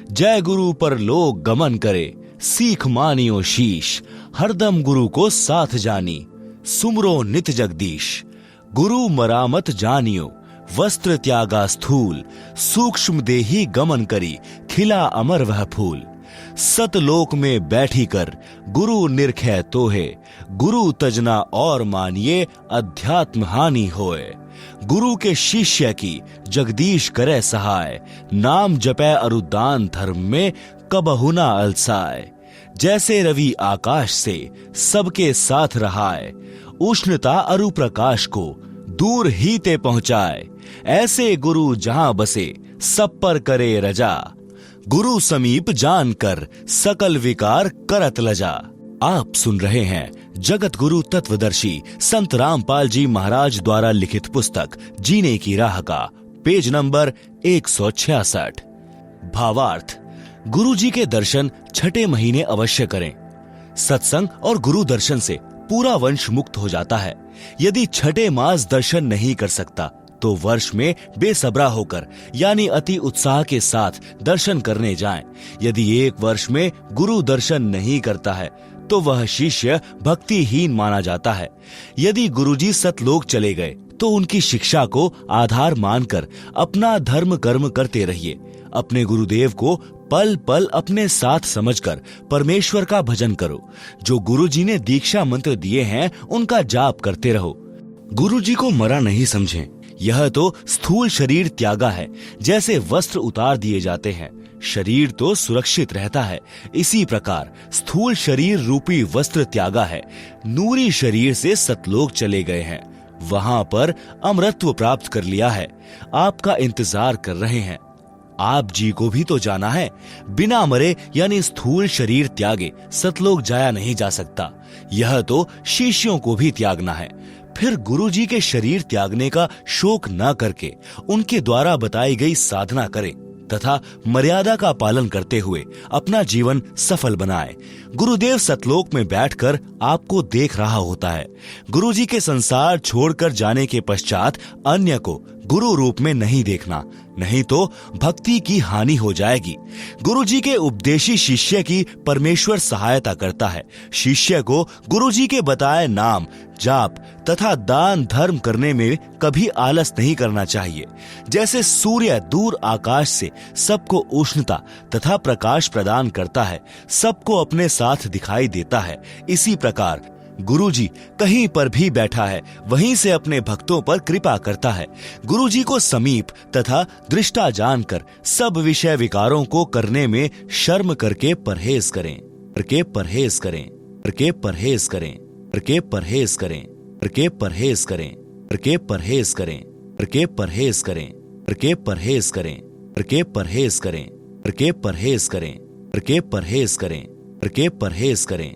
जय गुरु पर लोग गमन करे सीख मानियो शीश, हरदम गुरु को साथ जानी सुमरो नित जगदीश। गुरु मरामत जानियो वस्त्र त्यागा स्थूल, सूक्ष्म देही गमन करी खिला अमर वह फूल। सतलोक में बैठी कर गुरु निरखै तोहे, गुरु तजना और मानिए अध्यात्म हानि होए। गुरु के शिष्य की जगदीश करे सहाय, नाम जपै अरुदान धर्म में कबहु ना अलसाए। जैसे रवि आकाश से सबके साथ रहाए, उष्णता अरु प्रकाश को दूर ही ते पहुंचाए। ऐसे गुरु जहां बसे सब पर करे रजा, गुरु समीप जानकर सकल विकार करत लजा। आप सुन रहे हैं जगत गुरु तत्वदर्शी संत रामपाल जी महाराज द्वारा लिखित पुस्तक जीने की राह का पेज नंबर 166। भावार्थ, गुरु जी के दर्शन छठे महीने अवश्य करें। सत्संग और गुरु दर्शन से पूरा वंश मुक्त हो जाता है। यदि छठे मास दर्शन नहीं कर सकता तो वर्ष में बेसब्रा होकर यानी अति उत्साह के साथ दर्शन करने जाएं। यदि एक वर्ष में गुरु दर्शन नहीं करता है तो वह शिष्य भक्तिहीन माना जाता है। यदि गुरुजी सतलोक चले गए तो उनकी शिक्षा को आधार मानकर अपना धर्म कर्म करते रहिए। अपने गुरुदेव को पल पल अपने साथ समझकर परमेश्वर का भजन करो। जो गुरुजी ने दीक्षा मंत्र दिए हैं उनका जाप करते रहो। गुरुजी को मरा नहीं समझें। यह तो स्थूल शरीर त्यागा है। जैसे वस्त्र उतार दिए जाते हैं, शरीर तो सुरक्षित रहता है, इसी प्रकार स्थूल शरीर रूपी वस्त्र त्यागा है। नूरी शरीर से सतलोक चले गए हैं, वहां पर अमरत्व प्राप्त कर लिया है। आपका इंतजार कर रहे हैं। आप जी को भी तो जाना है। बिना मरे यानी स्थूल शरीर त्यागे सतलोक जाया नहीं जा सकता। यह तो शिष्यों को भी त्यागना है। फिर गुरुजी के शरीर त्यागने का शोक न करके उनके द्वारा बताई गई साधना करें तथा मर्यादा का पालन करते हुए अपना जीवन सफल बनाएं। गुरुदेव सतलोक में बैठकर आपको देख रहा होता है। गुरुजी के संसार छोड़कर जाने के पश्चात अन्य को गुरु रूप में नहीं देखना, नहीं तो भक्ति की हानि हो जाएगी। गुरुजी के उपदेशी शिष्य की परमेश्वर सहायता करता है। शिष्य को गुरुजी के बताए नाम, जाप तथा दान धर्म करने में कभी आलस नहीं करना चाहिए। जैसे सूर्य दूर आकाश से सबको उष्णता तथा प्रकाश प्रदान करता है, सबको अपने साथ दिखाई देता है, इसी प्रकार गुरुजी कहीं पर भी बैठा है वहीं से अपने भक्तों पर कृपा करता है। गुरुजी को समीप तथा दृष्टा जानकर सब विषय विकारों को करने में शर्म करके परहेज करें, करके परहेज करें, करके परहेज करें, करके परहेज करें, करके परहेज करें, करके परहेज करें, करके परहेज करें, करके परहेज करें, करके परहेज करें, करके परहेज करें, करके परहेज करें, करके परहेज करें,